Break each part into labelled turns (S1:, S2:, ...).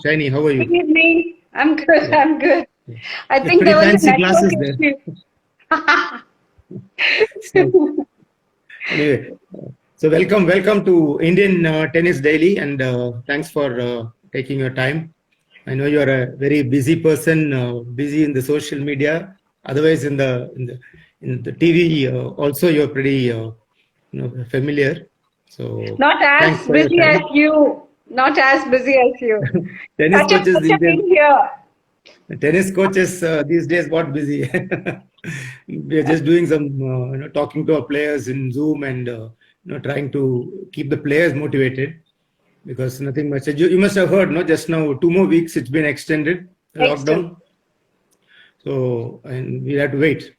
S1: Shiny, how are
S2: Good
S1: you?
S2: evening. I'm good.
S1: Yeah.
S2: I'm good.
S1: Yeah.
S2: I
S1: Yeah,
S2: think
S1: pretty
S2: there was a
S1: fancy
S2: network
S1: glasses there. So anyway, so welcome to Indian Tennis Daily, and thanks for taking your time. I know you are a very busy person, busy in the social media. Otherwise, in the TV, also you're pretty familiar. So
S2: Not
S1: thanks
S2: as
S1: for your
S2: busy as
S1: time.
S2: you. Not as busy as you.
S1: Tennis
S2: Such a
S1: coaches these
S2: pleasure
S1: days
S2: being here.
S1: The tennis coaches these days got busy. We are just doing some, talking to our players in Zoom and trying to keep the players motivated because nothing much. You must have heard, no? Just now, 2 more weeks it's been extended
S2: Excellent.
S1: lockdown, so and we have to wait.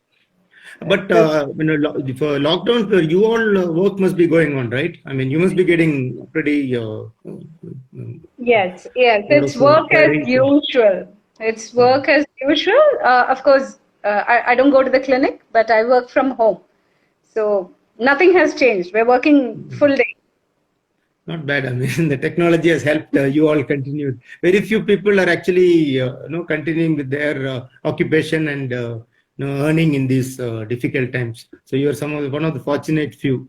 S1: But
S2: That's,
S1: for lockdown, for you all work must be going on, right? I mean, you must be getting pretty
S2: yes, yes.
S1: lot of
S2: It's work as
S1: queries.
S2: usual. It's
S1: Yeah.
S2: work as usual. Of course, I don't go to the clinic, but I work from home. So nothing has changed. We're working full day.
S1: Not bad. I mean, the technology has helped you all continue. Very few people are actually, continuing with their occupation and earning in these difficult times. So you are one of the fortunate few.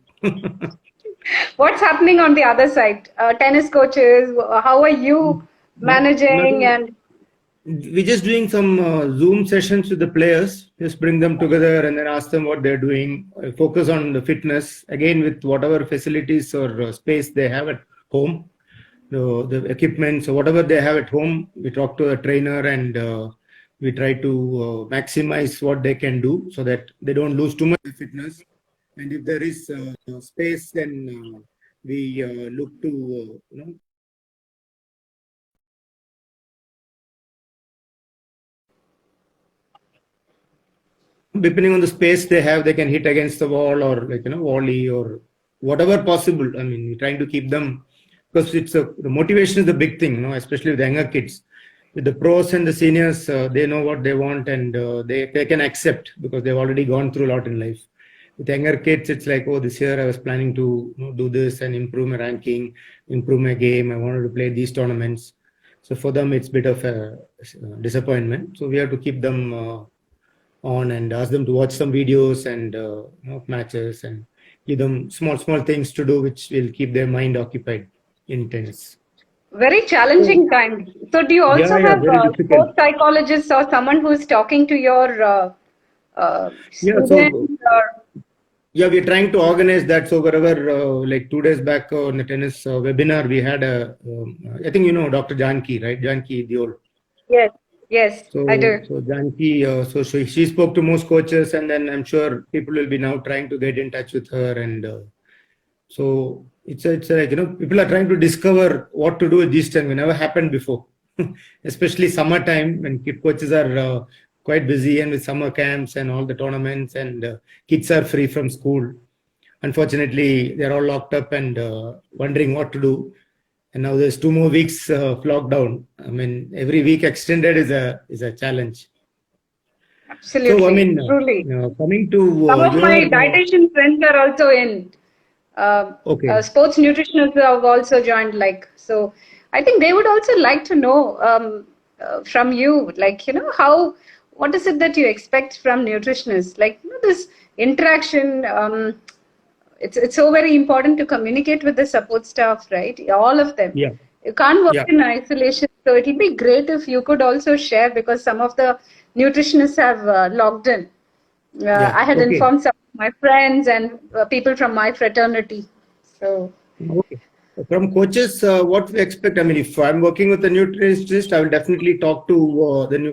S2: What's happening on the other side? Tennis coaches, how are you managing?
S1: Nothing.
S2: And
S1: We're just doing some Zoom sessions with the players. Just bring them together and then ask them what they're doing. Focus on the fitness again with whatever facilities or space they have at home. The equipment, so whatever they have at home, we talk to a trainer and we try to maximize what they can do so that they don't lose too much fitness. And if there is space, then we look to depending on the space they have, they can hit against the wall or volley or whatever possible. I mean, we're trying to keep them because the motivation is the big thing, especially with the younger kids. With the pros and the seniors, they know what they want and they can accept because they've already gone through a lot in life. With younger kids, it's like, oh, this year I was planning to do this and improve my ranking, improve my game. I wanted to play these tournaments. So for them, it's a bit of a disappointment. So we have to keep them on and ask them to watch some videos and matches and give them small things to do which will keep their mind occupied in tennis.
S2: very
S1: So
S2: challenging time. So, do you also
S1: yeah,
S2: have
S1: very difficult.
S2: sports psychologists or someone who is talking to your
S1: Yeah,
S2: students?
S1: so
S2: Or
S1: yeah, we're trying to organize that. So wherever, like 2 days back on the tennis webinar, we had I think Dr. Janki, right? Janki Diol.
S2: yes, yes, I do.
S1: So Janki, so she spoke to most coaches, and then I'm sure people will be now trying to get in touch with her, and so it's like people are trying to discover what to do at this time. It never happened before, especially summertime when kid coaches are quite busy and with summer camps and all the tournaments, and kids are free from school. Unfortunately, they're all locked up and wondering what to do. And now there's 2 more weeks of lockdown. I mean, every week extended is a challenge. So, I
S2: Absolutely,
S1: mean,
S2: truly.
S1: coming to
S2: Some of my
S1: your
S2: dietitian friends are also in.
S1: okay,
S2: Sports nutritionists have also joined. Like, so, I think they would also like to know from you, like, how, what is it that you expect from nutritionists? Like, this interaction. It's so very important to communicate with the support staff, right? All of them.
S1: yeah,
S2: You can't work
S1: yeah,
S2: in isolation. So it'll be great if you could also share because some of the nutritionists have logged in.
S1: yeah,
S2: I had
S1: okay.
S2: informed some of my friends and people from my fraternity. So
S1: Okay. From coaches, what we expect? I mean, if I'm working with a nutritionist, I will definitely talk to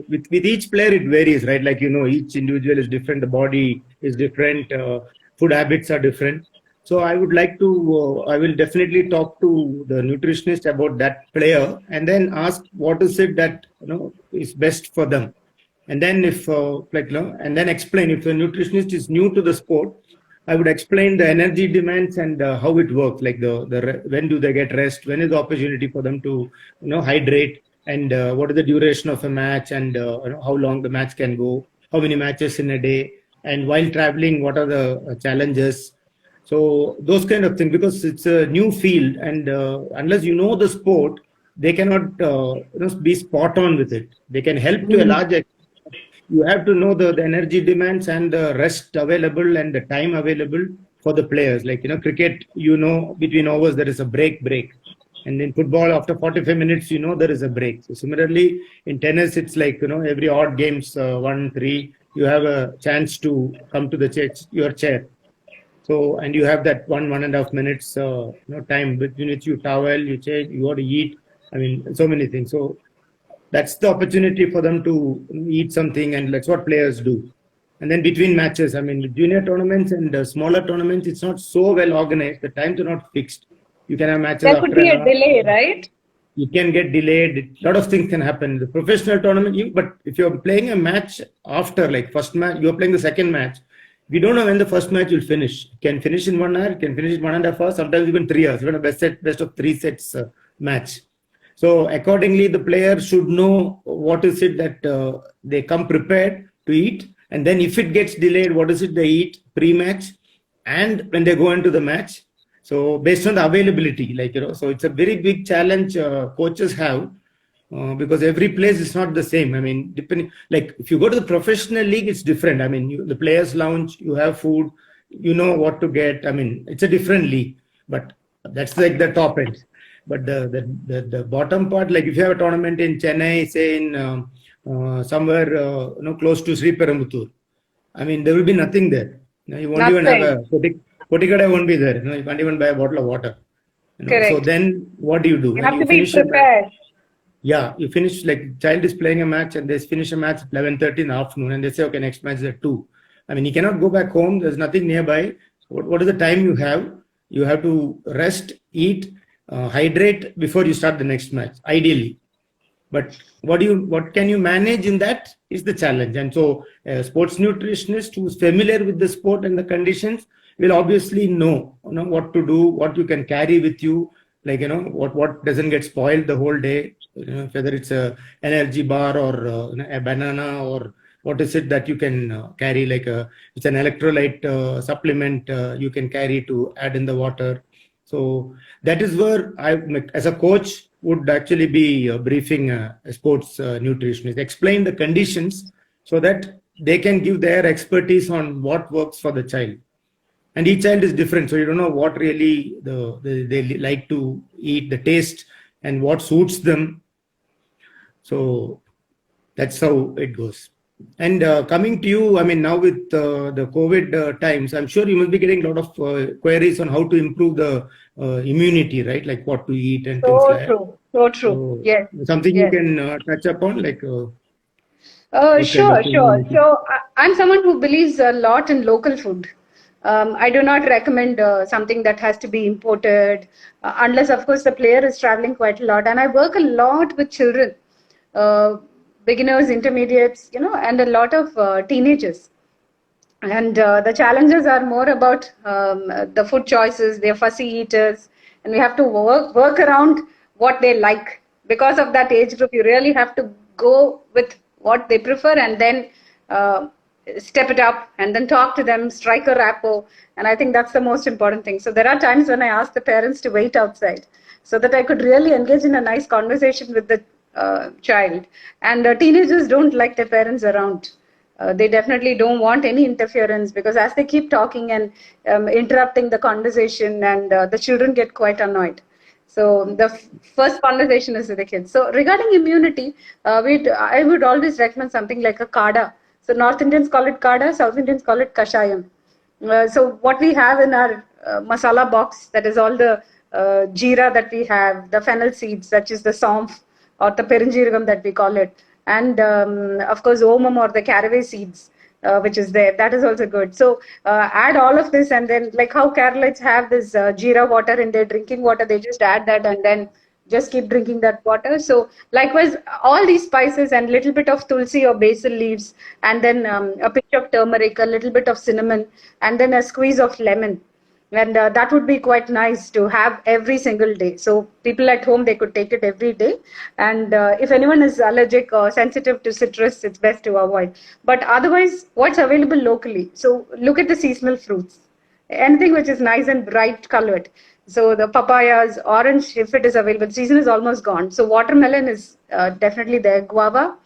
S1: with each player. It varies, right? Like each individual is different. The body is different. Food habits are different. So I would like to. I will definitely talk to the nutritionist about that player, and then ask what is it that is best for them, and then if and then explain if the nutritionist is new to the sport. I would explain the energy demands and how it works, like when do they get rest, when is the opportunity for them to hydrate, and what is the duration of a match, and how long the match can go, how many matches in a day, and while traveling, what are the challenges. So those kind of things, because it's a new field, and unless you know the sport, they cannot be spot on with it. They can help to a large extent. You have to know the energy demands and the rest available and the time available for the players. Like, cricket, between overs there is a break. And in football, after 45 minutes, there is a break. So similarly, in tennis, it's like, every odd games, 1-3, you have a chance to come to your chair. So, and you have that 1.5 minutes, time between which you towel, you change, you want to eat. I mean, so many things. So that's the opportunity for them to eat something, and that's what players do. And then between matches, I mean, junior tournaments and smaller tournaments, it's not so well organized. The times are not fixed. You can have matches
S2: there could be a delay, right?
S1: You can get delayed. A lot of things can happen. The professional tournament, but if you're playing a match after, like first match, you're playing the second match, we don't know when the first match will finish. It can finish in 1 hour, it can finish in 1.5 hours, sometimes even 3 hours, even a best of 3 sets match. So accordingly, the players should know what is it that they come prepared to eat. And then if it gets delayed, what is it they eat pre-match and when they go into the match. So based on the availability, so it's a very big challenge coaches have because every place is not the same. I mean, depending, like if you go to the professional league, it's different. I mean, the players' lounge, you have food, you know what to get. I mean, it's a different league, but that's like the top end. But the bottom part, like if you have a tournament in Chennai, say in somewhere close to Sri Perambuttur, I mean, there will be nothing there. You won't even have a Kotikada won't be there. You can't even buy a bottle of water. So then what do?
S2: You have to be prepared.
S1: You finish, like child is playing a match and they finish a match at 11:30 in the afternoon and they say, okay, next match is at 2. I mean, you cannot go back home. There's nothing nearby. What is the time you have? You have to rest, eat, hydrate before you start the next match, ideally. But what can you manage in that is the challenge. And so a sports nutritionist who's familiar with the sport and the conditions will obviously know what to do, what you can carry with you, like, what doesn't get spoiled the whole day, whether it's a energy bar or a banana, or what is it that you can carry, like it's an electrolyte supplement you can carry to add in the water. So that is where I, as a coach, would actually be briefing a sports nutritionist, explain the conditions so that they can give their expertise on what works for the child. And each child is different, so you don't know what really they like to eat, the taste, and what suits them. So that's how it goes. And coming to you, I mean, now with the COVID times, I'm sure you must be getting a lot of queries on how to improve the immunity, right? Like what to eat and things like that.
S2: So true. Yes.
S1: Something you can touch upon, like.
S2: Sure. So I'm someone who believes a lot in local food. I do not recommend something that has to be imported, unless, of course, the player is traveling quite a lot. And I work a lot with children, beginners, intermediates, and a lot of teenagers. And the challenges are more about the food choices. They're fussy eaters, and we have to work around what they like. Because of that age group, you really have to go with what they prefer and then step it up and then talk to them, strike a rapport. And I think that's the most important thing. So there are times when I ask the parents to wait outside so that I could really engage in a nice conversation with the child. And teenagers don't like their parents around. They definitely don't want any interference, because as they keep talking and interrupting the conversation, and the children get quite annoyed. So the first conversation is with the kids. So regarding immunity, I would always recommend something like a kada. So North Indians call it kada, South Indians call it kashayam. So what we have in our masala box, that is all the jeera that we have, the fennel seeds, such as the saunf or the perinjeeragam that we call it, and of course omam or the caraway seeds, which is there, that is also good. So add all of this, and then like how Keralites have this jeera water in their drinking water, they just add that and then just keep drinking that water. So likewise, all these spices and little bit of tulsi or basil leaves, and then a pinch of turmeric, a little bit of cinnamon, and then a squeeze of lemon. And that would be quite nice to have every single day. So people at home, they could take it every day. And if anyone is allergic or sensitive to citrus, it's best to avoid. But otherwise, what's available locally? So look at the seasonal fruits. Anything which is nice and bright colored. So the papayas, orange, if it is available, season is almost gone. So watermelon is definitely there. Guava,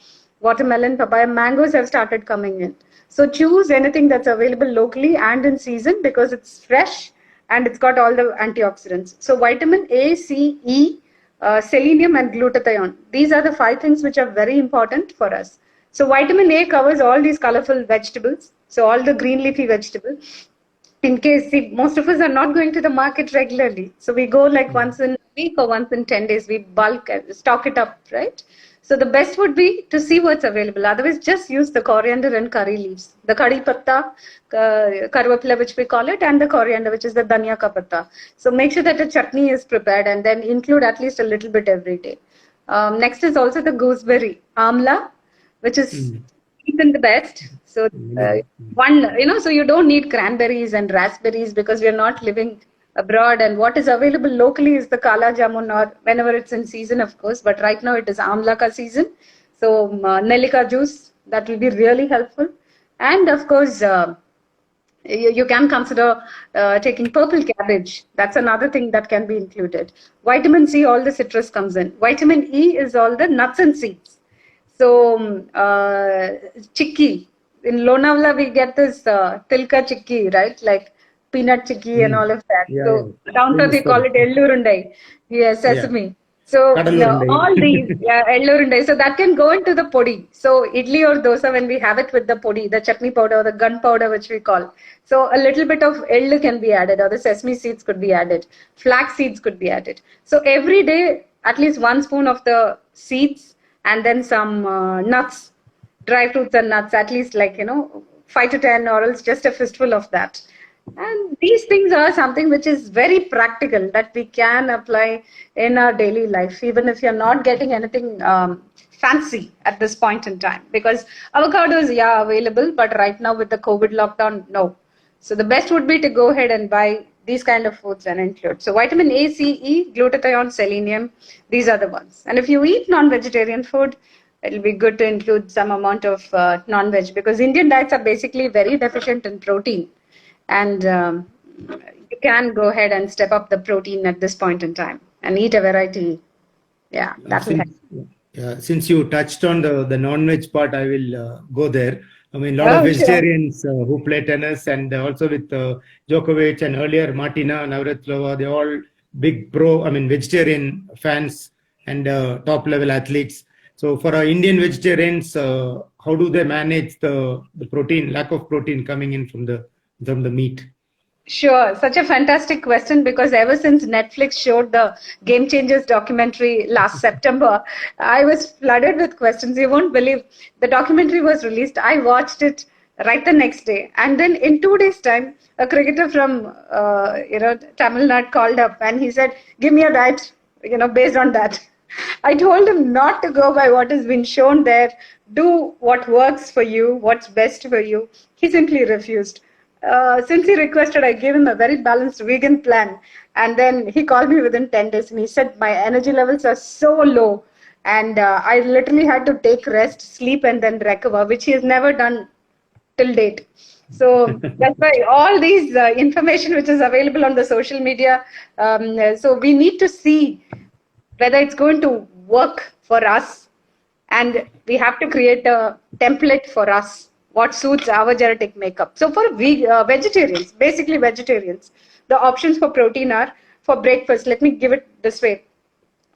S2: watermelon, papaya, mangoes have started coming in. So choose anything that's available locally and in season because it's fresh and it's got all the antioxidants. So vitamin A, C, E, selenium and glutathione. These are the 5 things which are very important for us. So vitamin A covers all these colorful vegetables. So all the green leafy vegetables. In case, see, most of us are not going to the market regularly. So we go like once in a week or once in 10 days. We bulk, stock it up, right? So the best would be to see what's available. Otherwise, just use the coriander and curry leaves. The curry patta, karvapla, which we call it, and the coriander, which is the dhania ka patta. So make sure that a chutney is prepared and then include at least a little bit every day. Next is also the gooseberry, amla, which is even the best. So so you don't need cranberries and raspberries because we are not living abroad. And what is available locally is the kala jamun or whenever it's in season, of course. But right now it is amla ka season. So nellika juice, that will be really helpful. And of course, you can consider taking purple cabbage. That's another thing that can be included. Vitamin C, all the citrus comes in. Vitamin E is all the nuts and seeds. So chikki. In Lonavala, we get this tilka chikki, right? Like peanut chikki and all of that.
S1: Yeah,
S2: so
S1: yeah.
S2: down south we call it ellurundai. Yes, sesame. So
S1: Kadalurundai.
S2: all these, ellurundai. So that can go into the podi. So idli or dosa, when we have it with the podi, the chutney powder, the gun powder, which we call. So a little bit of ellu can be added, or the sesame seeds could be added. Flax seeds could be added. So every day, at least 1 spoon of the seeds and then some nuts, dry fruits and nuts, at least 5 to 10, or else just a fistful of that. And these things are something which is very practical that we can apply in our daily life, even if you're not getting anything fancy at this point in time. Because avocados, available, but right now with the COVID lockdown, no. So the best would be to go ahead and buy these kind of foods and include. So vitamin A, C, E, glutathione, selenium, these are the ones. And if you eat non-vegetarian food, it'll be good to include some amount of non-veg because Indian diets are basically very deficient in protein. And you can go ahead and step up the protein at this point in time and eat a variety. Yeah, that will help.
S1: Since you touched on the non-veg part, I will go there. I mean, a lot of vegetarians who play tennis and also with Djokovic and earlier Martina Navratilova, they're all big vegetarian fans and top level athletes. So for our Indian vegetarians, how do they manage the protein, lack of protein coming in from the meat?
S2: Sure. Such a fantastic question because ever since Netflix showed the Game Changers documentary last September, I was flooded with questions. You won't believe the documentary was released. I watched it right the next day. And then in 2 days' time, a cricketer from, Tamil Nadu called up and he said, give me a diet, based on that. I told him not to go by what has been shown there. Do what works for you, what's best for you. He simply refused. Since he requested, I gave him a very balanced vegan plan. And then he called me within 10 days and he said, my energy levels are so low. And I literally had to take rest, sleep, and then recover, which he has never done till date. So that's why all these information which is available on the social media. So we need to see whether it's going to work for us. And we have to create a template for us. What suits our genetic makeup. So for vegetarians, basically vegetarians, the options for protein are for breakfast. Let me give it this way.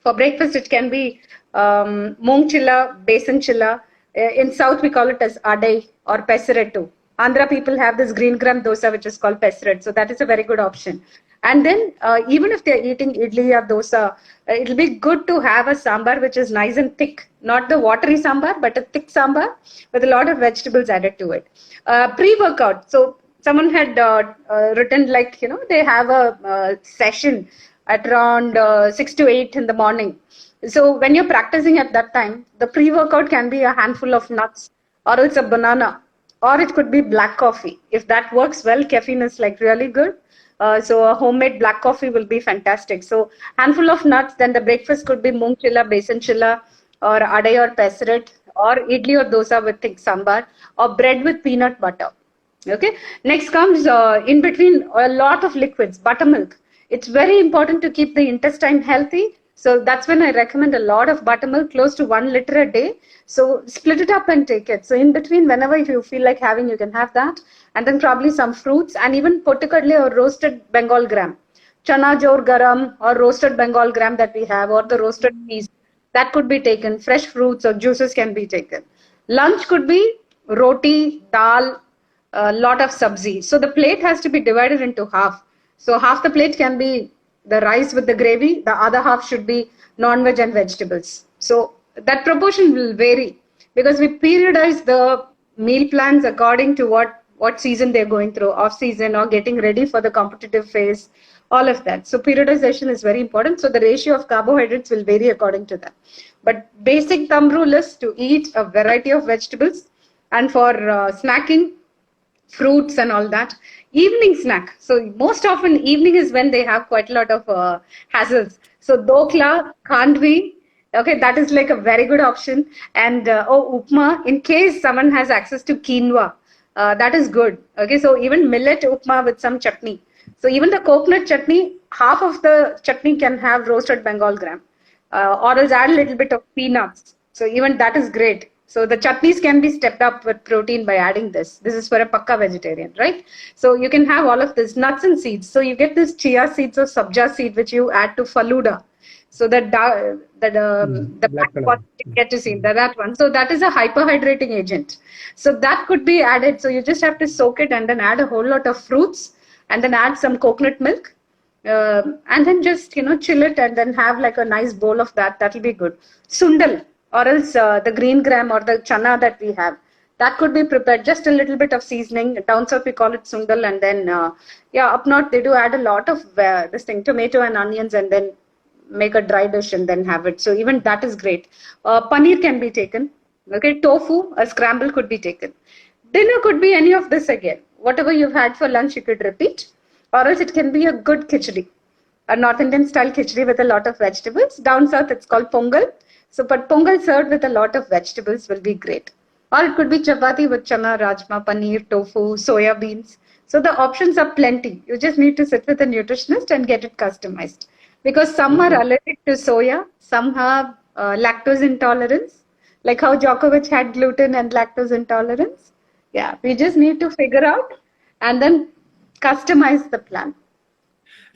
S2: For breakfast, it can be moong chilla, besan chilla. In South, we call it as adai or pesarettu. Andhra people have this green gram dosa, which is called peseret. So that is a very good option. And then even if they're eating idli or dosa, it'll be good to have a sambar which is nice and thick. Not the watery sambar, but a thick sambar with a lot of vegetables added to it. Pre-workout. So someone had written they have a session at around 6 to 8 in the morning. So when you're practicing at that time, the pre-workout can be a handful of nuts or it's a banana or it could be black coffee. If that works well, caffeine is really good. So a homemade black coffee will be fantastic. So handful of nuts, then the breakfast could be moong chilla, besan chilla, or adai or peseret, or idli or dosa with thick sambar, or bread with peanut butter. Okay. Next comes in between a lot of liquids, buttermilk. It's very important to keep the intestine healthy. So that's when I recommend a lot of buttermilk, close to 1 liter a day. So split it up and take it. So in between, whenever you feel like having, you can have that. And then probably some fruits and even pottukadle or roasted Bengal gram. Chana jor garam or roasted Bengal gram that we have, or the roasted peas, that could be taken. Fresh fruits or juices can be taken. Lunch could be roti, dal, a lot of sabzi. So the plate has to be divided into half. So half the plate can be the rice with the gravy, the other half should be non-veg and vegetables. So that proportion will vary because we periodize the meal plans according to what season they're going through, off season or getting ready for the competitive phase, all of that. So periodization is very important. So the ratio of carbohydrates will vary according to that. But basic thumb rule is to eat a variety of vegetables, and for snacking, fruits and all that. Evening snack. So most often evening is when they have quite a lot of hassles. So dokla, khandvi, okay, that is like a very good option. And upma, in case someone has access to quinoa, that is good. Okay, so even millet upma with some chutney. So even the coconut chutney, half of the chutney can have roasted Bengal gram. Or else add a little bit of peanuts. So even that is great. So the chutneys can be stepped up with protein by adding this. This is for a pakka vegetarian, right? So you can have all of this, nuts and seeds. So you get this chia seeds or sabja seed, which you add to faluda. So the black
S1: color.
S2: pot you get to see that one. So that is a hyperhydrating agent. So that could be added. So you just have to soak it and then add a whole lot of fruits and then add some coconut milk. And then just, chill it and then have like a nice bowl of that. That'll be good. Sundal, or else the green gram or the chana that we have, that could be prepared. Just a little bit of seasoning. Down south we call it sundal, and then up north they do add a lot of tomato and onions, and then make a dry dish and then have it. So even that is great. Paneer can be taken. Okay, tofu, a scramble could be taken. Dinner could be any of this again. Whatever you've had for lunch, you could repeat, or else it can be a good khichdi, a North Indian style khichdi with a lot of vegetables. Down south it's called pongal. So, but pongal served with a lot of vegetables will be great. Or it could be chapati with chana, rajma, paneer, tofu, soya beans. So the options are plenty. You just need to sit with a nutritionist and get it customized. Because some are allergic to soya, some have lactose intolerance, like how Djokovic had gluten and lactose intolerance. Yeah, we just need to figure out and then customize the plan.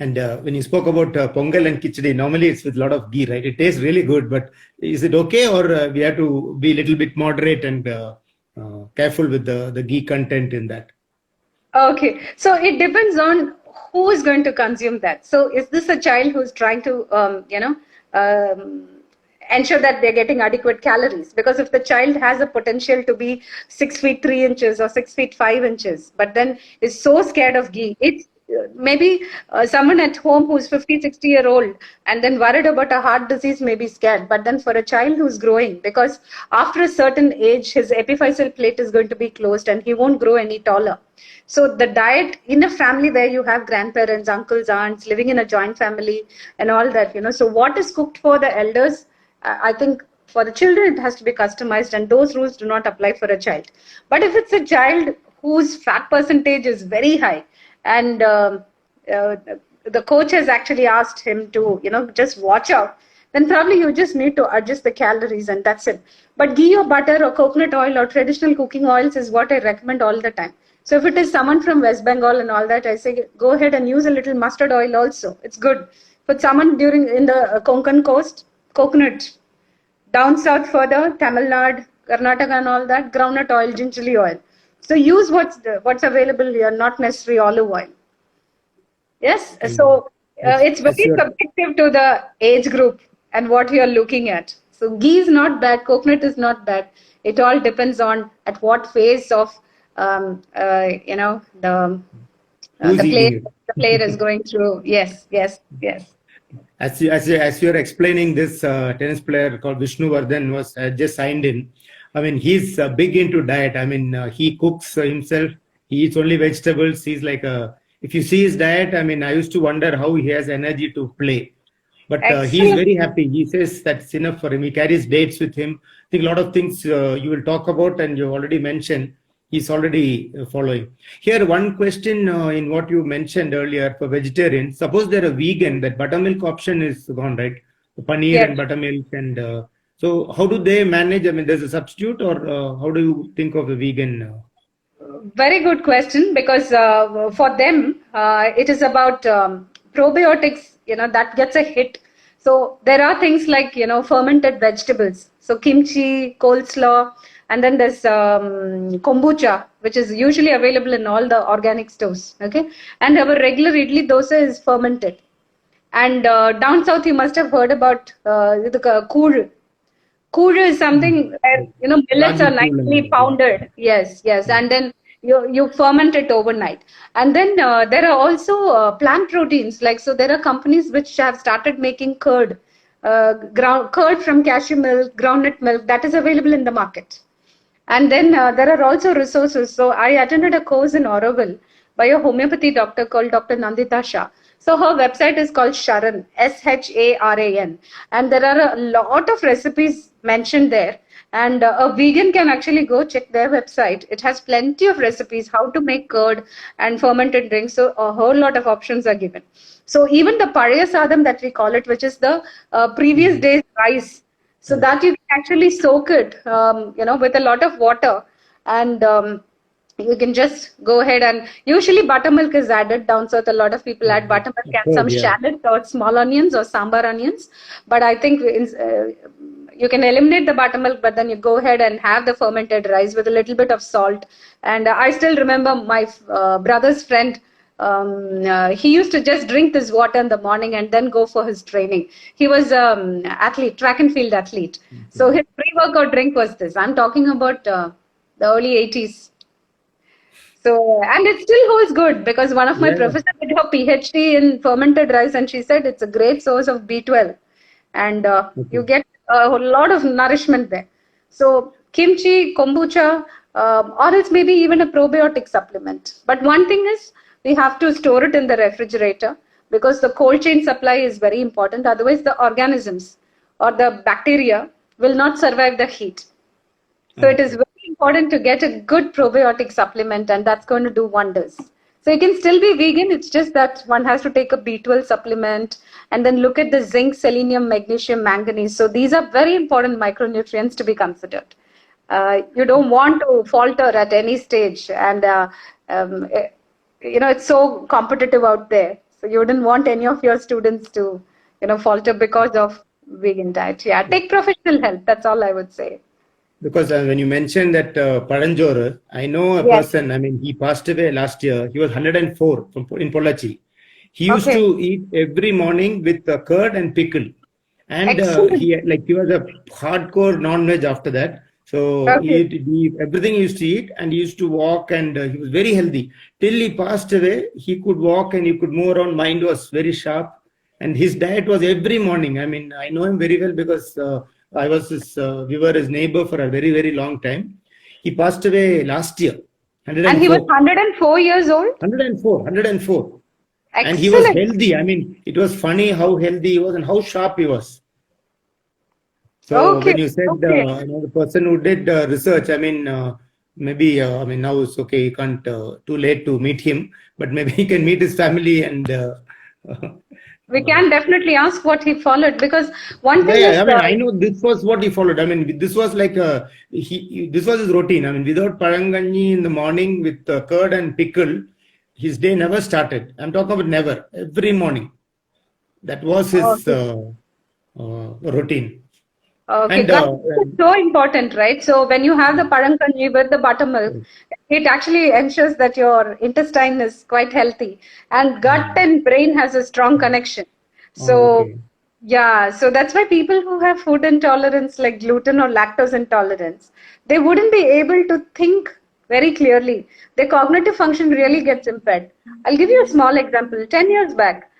S1: And when you spoke about pongal and khichdi, normally it's with a lot of ghee, right? It tastes really good, but is it okay, or we have to be a little bit moderate and careful with the ghee content in that?
S2: Okay, so it depends on who is going to consume that. So is this a child who's trying to, ensure that they're getting adequate calories? Because if the child has a potential to be 6 feet 3 inches or 6 feet 5 inches, but then is so scared of ghee, it's maybe someone at home who's 50, 60-year-old and then worried about a heart disease may be scared. But then for a child who's growing, because after a certain age, his epiphyseal plate is going to be closed and he won't grow any taller. So the diet in a family where you have grandparents, uncles, aunts, living in a joint family and all that, so what is cooked for the elders, I think for the children, it has to be customized, and those rules do not apply for a child. But if it's a child whose fat percentage is very high, and the coach has actually asked him to, just watch out, then probably you just need to adjust the calories and that's it. But ghee or butter or coconut oil or traditional cooking oils is what I recommend all the time. So if it is someone from West Bengal and all that, I say go ahead and use a little mustard oil also. It's good. For someone in the Konkan coast, coconut. Down south further, Tamil Nadu, Karnataka and all that, groundnut oil, gingerly oil. So use what's available here, not necessarily olive oil. Yes, so it's very subjective to the age group and what you are looking at. So ghee is not bad, coconut is not bad. It all depends on at what phase of the player is going through. Yes.
S1: As you're explaining, this tennis player called Vishnu Vardhan was just signed in. I mean, he's big into diet. I mean, he cooks himself. He eats only vegetables. He's like if you see his diet, I mean, I used to wonder how he has energy to play. But he's very happy. He says that's enough for him. He carries dates with him. I think a lot of things you will talk about, and you already mentioned. he's already following. Here, one question in what you mentioned earlier for vegetarians. Suppose they're a vegan, that buttermilk option is gone, right? The paneer
S2: Yes.
S1: and buttermilk, and so how do they manage? I mean, there's a substitute, or how do you think of a vegan?
S2: Very good question, because for them, it is about probiotics, that gets a hit. So there are things like, fermented vegetables. So kimchi, coleslaw, and then there's kombucha, which is usually available in all the organic stores. Okay. And our regular idli dosa is fermented. And down south, you must have heard about the koor. Koor is something where, millets
S1: Ragi
S2: are
S1: pool and
S2: nicely
S1: all,
S2: pounded. Yes, yes. And then you ferment it overnight. And then there are also plant proteins. Like, so there are companies which have started making curd, curd from cashew milk, groundnut milk, that is available in the market. And then there are also resources. So I attended a course in Auroville by a homeopathy doctor called Dr. Nandita Shah. So her website is called Sharan, Sharan. And there are a lot of recipes mentioned there. And a vegan can actually go check their website. It has plenty of recipes, how to make curd and fermented drinks. So a whole lot of options are given. So even the Paraya Sadam that we call it, which is the previous day's rice, so that you can actually soak it, with a lot of water, and you can just go ahead, and usually buttermilk is added down south. A lot of people add buttermilk and some
S1: yeah.
S2: shallot or small onions or sambar onions. But I think you can eliminate the buttermilk, but then you go ahead and have the fermented rice with a little bit of salt. And I still remember my brother's friend. He used to just drink this water in the morning and then go for his training. He was athlete, track and field athlete. So his pre-workout drink was this. I'm talking about the early 80s. So, and it still holds good, because one of my professors did her PhD in fermented rice, and she said it's a great source of B12, and you get a lot of nourishment there. So kimchi, kombucha, or else maybe even a probiotic supplement. But one thing is, we have to store it in the refrigerator, because the cold chain supply is very important. Otherwise, the organisms or the bacteria will not survive the heat. So it is very important to get a good probiotic supplement, and that's going to do wonders. So you can still be vegan. It's just that one has to take a B12 supplement, and then look at the zinc, selenium, magnesium, manganese. So these are very important micronutrients to be considered. You don't want to falter at any stage, and it's so competitive out there. So you wouldn't want any of your students to, falter because of vegan diet. Yeah, take professional help. That's all I would say.
S1: Because when you mentioned that Paranjor, I know a person, I mean, he passed away last year. He was 104 in Pollachi. He used to eat every morning with curd and pickle. And he was a hardcore non-veg after that. So everything he used to eat, and he used to walk, and he was very healthy. Till he passed away, he could walk and he could move around. Mind was very sharp. And his diet was every morning. I mean, I know him very well because we were his neighbor for a very, very long time. He passed away last year. 104.
S2: And he was 104 years old?
S1: 104.
S2: Excellent.
S1: And he was healthy. I mean, it was funny how healthy he was and how sharp he was. So when you said the person who did research, I mean, maybe, now it's okay. You can't, too late to meet him, but maybe he can meet his family and...
S2: we can definitely ask what he followed, because one thing is...
S1: I know this was what he followed. I mean, this was like, this was his routine. I mean, without paranganji in the morning with curd and pickle, his day never started. I'm talking about never. Every morning. That was his routine.
S2: Okay, it's so important, right? So when you have the paranganji with the buttermilk, it actually ensures that your intestine is quite healthy, and gut and brain has a strong connection. So so that's why people who have food intolerance like gluten or lactose intolerance, they wouldn't be able to think very clearly. Their cognitive function really gets impaired. I'll give you a small example. 10 years back,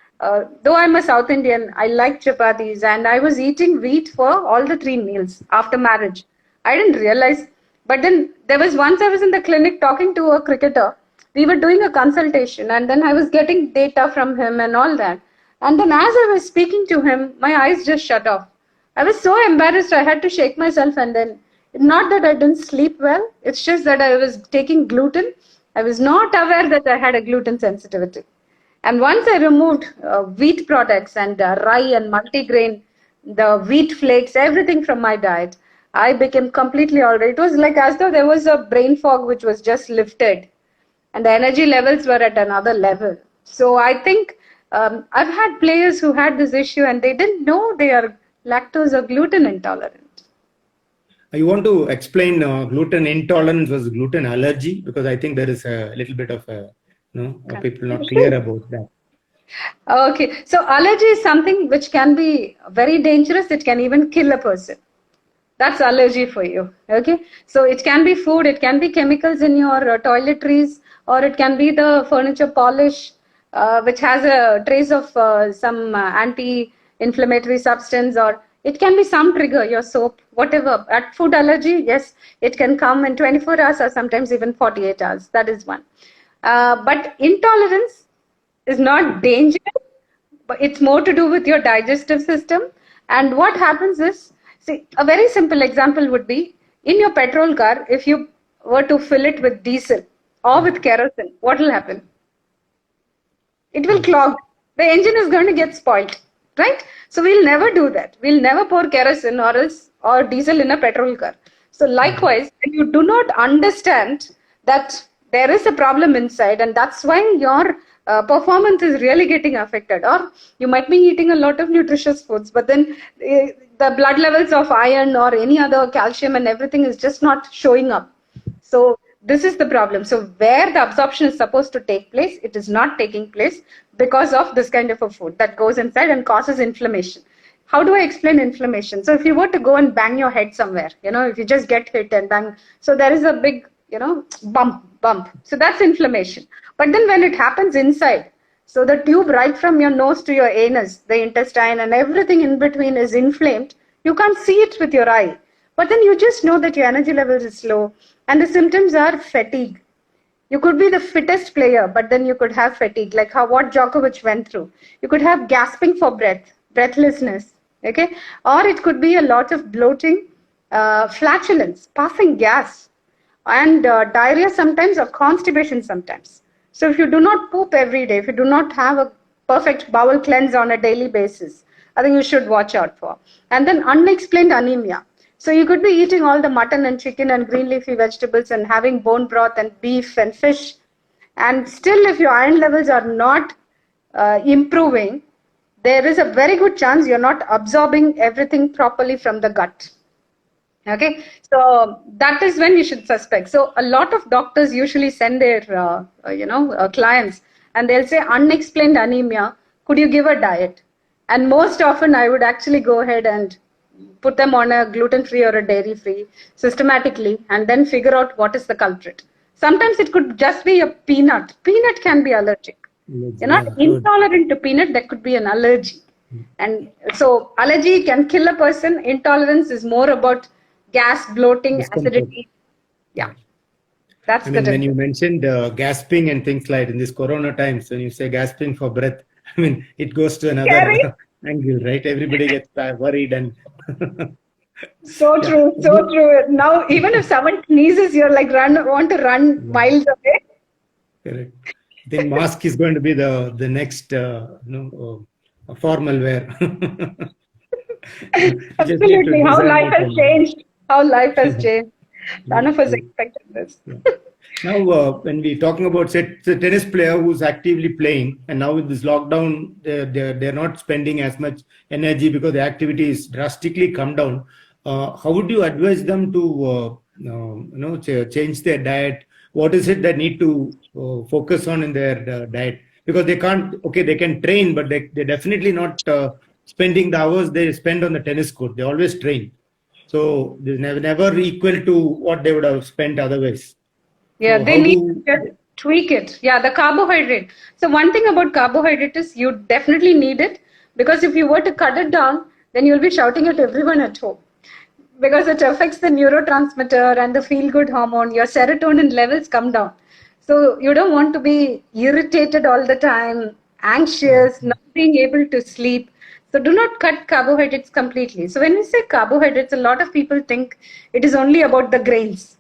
S2: though I'm a South Indian, I like chapatis, and I was eating wheat for all the 3 meals after marriage. I didn't realize. But then there was once I was in the clinic talking to a cricketer. We were doing a consultation, and then I was getting data from him and all that. And then as I was speaking to him, my eyes just shut off. I was so embarrassed. I had to shake myself and then, Not that I didn't sleep well, it's just that I was taking gluten. I was not aware that I had a gluten sensitivity. And once I removed wheat products and rye and multigrain, the wheat flakes, everything from my diet, I became completely all right. It was like as though there was a brain fog which was just lifted and the energy levels were at another level. So I think I've had players who had this issue and they didn't know they are lactose or gluten intolerant.
S1: You want to explain gluten intolerance versus gluten allergy? Because I think there is a little bit of people not clear about that.
S2: Okay, so allergy is something which can be very dangerous. It can even kill a person. That's allergy for you. Okay, so it can be food, it can be chemicals in your toiletries, or it can be the furniture polish, which has a trace of some anti-inflammatory substance, or it can be some trigger, your soap, whatever. At food allergy, yes, it can come in 24 hours or sometimes even 48 hours. That is one. But intolerance is not dangerous, but it's more to do with your digestive system. And what happens is, see, a very simple example would be in your petrol car, if you were to fill it with diesel or with kerosene, what will happen? It will clog. The engine is going to get spoiled, right? So we'll never do that. We'll never pour kerosene or diesel in a petrol car. So likewise, when you do not understand that there is a problem inside, and that's why your performance is really getting affected. Or you might be eating a lot of nutritious foods, but then the blood levels of iron or any other calcium and everything is just not showing up. So this is the problem. So where the absorption is supposed to take place, it is not taking place because of this kind of a food that goes inside and causes inflammation. How do I explain inflammation? So if you were to go and bang your head somewhere, if you just get hit and bang, so there is a big, bump. So that's inflammation. But then when it happens inside, so the tube right from your nose to your anus, the intestine and everything in between is inflamed. You can't see it with your eye. But then you just know that your energy levels is low. And the symptoms are fatigue. You could be the fittest player, but then you could have fatigue, like what Djokovic went through. You could have gasping for breath, breathlessness, okay? Or it could be a lot of bloating, flatulence, passing gas, and diarrhea sometimes, or constipation sometimes. So if you do not poop every day, if you do not have a perfect bowel cleanse on a daily basis, I think you should watch out for. And then unexplained anemia. So you could be eating all the mutton and chicken and green leafy vegetables and having bone broth and beef and fish. And still, if your iron levels are not improving, there is a very good chance you're not absorbing everything properly from the gut. Okay, so that is when you should suspect. So a lot of doctors usually send their, clients and they'll say unexplained anemia. Could you give a diet? And most often I would actually go ahead and put them on a gluten-free or a dairy-free systematically and then figure out what is the culprit. Sometimes it could just be a peanut. Peanut can be allergic. You're not intolerant to peanut, that could be an allergy. And so allergy can kill a person. Intolerance is more about gas, bloating, acidity. Yeah. That's the difference.
S1: When you mentioned gasping and things like in this corona times, when you say gasping for breath, it goes to another angle, right? Everybody gets worried and
S2: so true. Now, even if someone sneezes, you're like want to run miles away.
S1: Correct. I think mask is going to be the next formal wear.
S2: Absolutely. How life has changed. None of us expected this.
S1: Now, when we're talking about the tennis player who's actively playing, and now with this lockdown, they're not spending as much energy because the activity is drastically come down. How would you advise them to, change their diet? What is it they need to focus on in their diet? Because they can train, but they're definitely not spending the hours they spend on the tennis court. They always train. So they're never equal to what they would have spent otherwise.
S2: Yeah, they need to just tweak it. Yeah, the carbohydrate. So one thing about carbohydrate is you definitely need it, because if you were to cut it down, then you'll be shouting at everyone at home, because it affects the neurotransmitter and the feel-good hormone. Your serotonin levels come down. So you don't want to be irritated all the time, anxious, not being able to sleep. So do not cut carbohydrates completely. So when we say carbohydrates, a lot of people think it is only about the grains.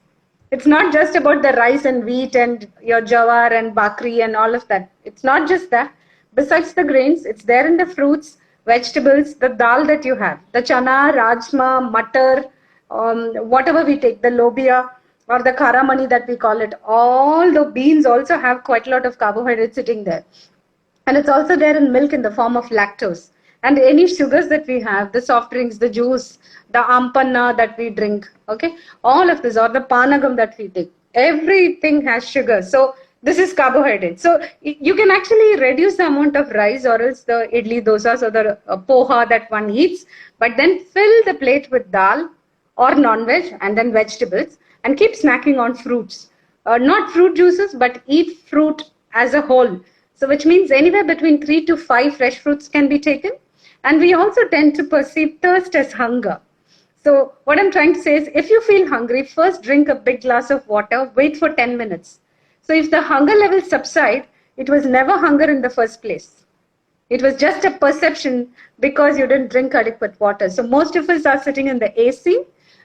S2: It's not just about the rice and wheat and your jawar and bakri and all of that. It's not just that. Besides the grains, it's there in the fruits, vegetables, the dal that you have, the chana, rajma, matar, whatever we take, the lobia or the karamani that we call it. All the beans also have quite a lot of carbohydrates sitting there. And it's also there in milk in the form of lactose. And any sugars that we have, the soft drinks, the juice, the ampanna that we drink, okay, all of this, or the panagam that we take, everything has sugar. So this is carbohydrate. So you can actually reduce the amount of rice or else the idli dosas or the poha that one eats, but then fill the plate with dal or non-veg and then vegetables, and keep snacking on fruits. Not fruit juices, but eat fruit as a whole. So which means anywhere between 3 to 5 fresh fruits can be taken. And we also tend to perceive thirst as hunger. So what I'm trying to say is, if you feel hungry, first drink a big glass of water, wait for 10 minutes. So if the hunger levels subside, it was never hunger in the first place. It was just a perception because you didn't drink adequate water. So most of us are sitting in the AC,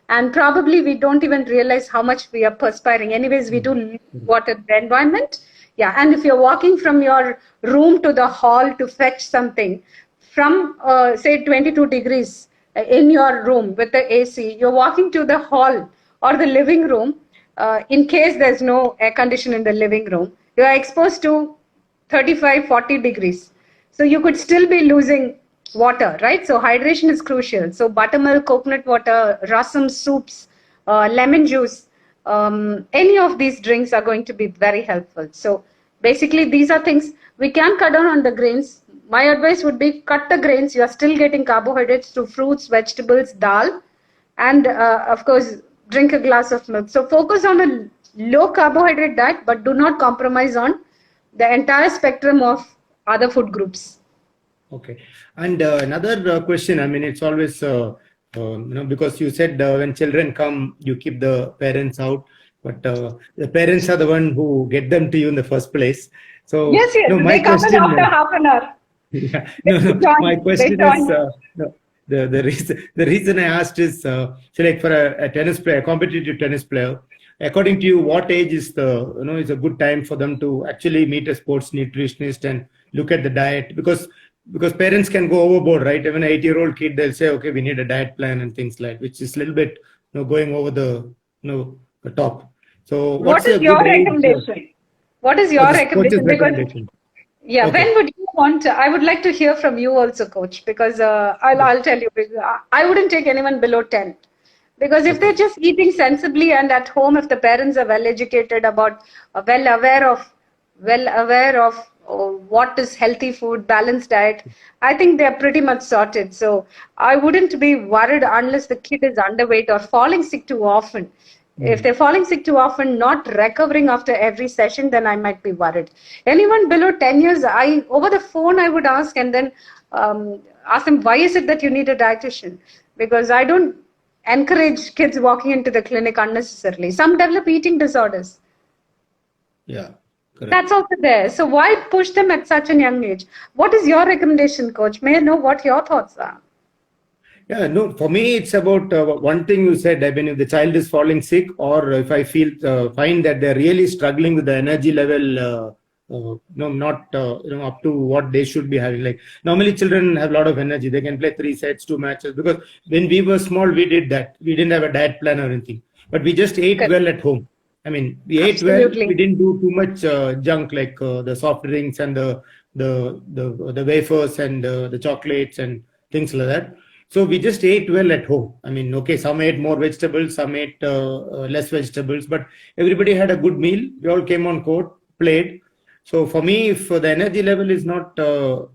S2: and probably we don't even realize how much we are perspiring. Anyways, we do water the environment. Yeah, and if you're walking from your room to the hall to fetch something, from say 22 degrees in your room with the AC, you're walking to the hall or the living room. In case there's no air condition in the living room, you are exposed to 35, 40 degrees. So you could still be losing water, right? So hydration is crucial. So buttermilk, coconut water, rasam, soups, lemon juice, any of these drinks are going to be very helpful. So basically these are things we can cut down on the grains. My advice would be cut the grains. You are still getting carbohydrates through fruits, vegetables, dal, and of course drink a glass of milk. So focus on a low carbohydrate diet, but do not compromise on the entire spectrum of other food groups.
S1: Okay. And another question, I mean, it's always, because you said when children come, you keep the parents out, but the parents are the one who get them to you in the first place. So,
S2: yes,
S1: my
S2: they come
S1: question,
S2: in after half an hour.
S1: Yeah, my question is, the reason I asked is, so like for a tennis player, a competitive tennis player, according to you, what age is is a good time for them to actually meet a sports nutritionist and look at the diet? Because parents can go overboard, right? Even an 8-year-old kid, they'll say, okay, we need a diet plan and things like, which is a little bit, going over the top. So
S2: what is your recommendation? What is your recommendation? Yeah, okay. When would you want? I would like to hear from you also, coach, because I'll tell you, I wouldn't take anyone below 10. Because if they're just eating sensibly and at home, if the parents are well educated about, well aware of what is healthy food, balanced diet, I think they're pretty much sorted. So I wouldn't be worried unless the kid is underweight or falling sick too often. If they're falling sick too often, not recovering after every session, then I might be worried. Anyone below 10 years, over the phone, I would ask and then ask them, why is it that you need a dietitian? Because I don't encourage kids walking into the clinic unnecessarily. Some develop eating disorders.
S1: Yeah. Correct.
S2: That's also there. So why push them at such a young age? What is your recommendation, coach? May I know what your thoughts are?
S1: Yeah, no, for me, it's about one thing you said. I mean, if the child is falling sick, or if I find that they're really struggling with the energy level, not up to what they should be having. Like normally, children have a lot of energy. They can play 3 sets, 2 matches. Because when we were small, we did that. We didn't have a diet plan or anything, but we just ate well at home. I mean, we ate well. We didn't do too much junk like the soft drinks and the wafers and the chocolates and things like that. So we just ate well at home. I mean, okay, some ate more vegetables, some ate less vegetables, but everybody had a good meal. We all came on court, played. So for me, if the energy level is not for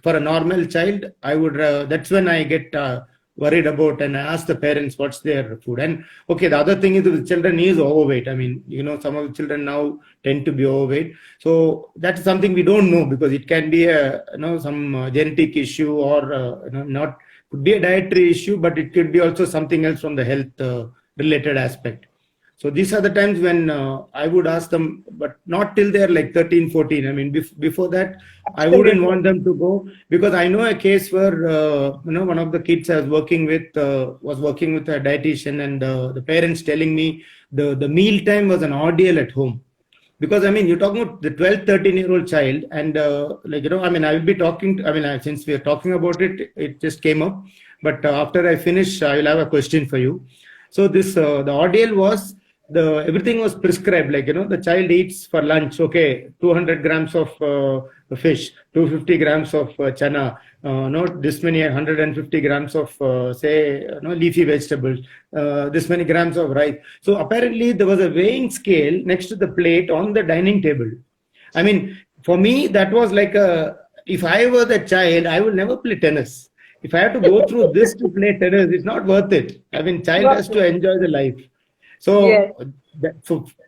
S1: a normal child, I would. That's when I get worried about and I ask the parents what's their food. And okay, the other thing is the children is overweight. I mean, some of the children now tend to be overweight. So that's something we don't know because it can be some genetic issue or not. Could be a dietary issue, but it could be also something else from the health related aspect. So these are the times when I would ask them, but not till they're like 13, 14. I mean, before that, I wouldn't want them to go, because I know a case where, one of the kids I was working with a dietitian, and the parents telling me the meal time was an ordeal at home. Because I mean, you're talking about the 12, 13-year-old child, and I mean, I will be talking. Since we are talking about it, it just came up. But after I finish, I will have a question for you. So this the ordeal was, everything was prescribed. The child eats for lunch. Okay, 200 grams of fish, 250 grams of chana, not this many 150 grams of leafy vegetables, this many grams of rice. So apparently there was a weighing scale next to the plate on the dining table. I mean, for me that was like if I were the child, I would never play tennis. If I have to go through this to play tennis, it's not worth it. I mean, child has to enjoy the life. So,
S2: Yes.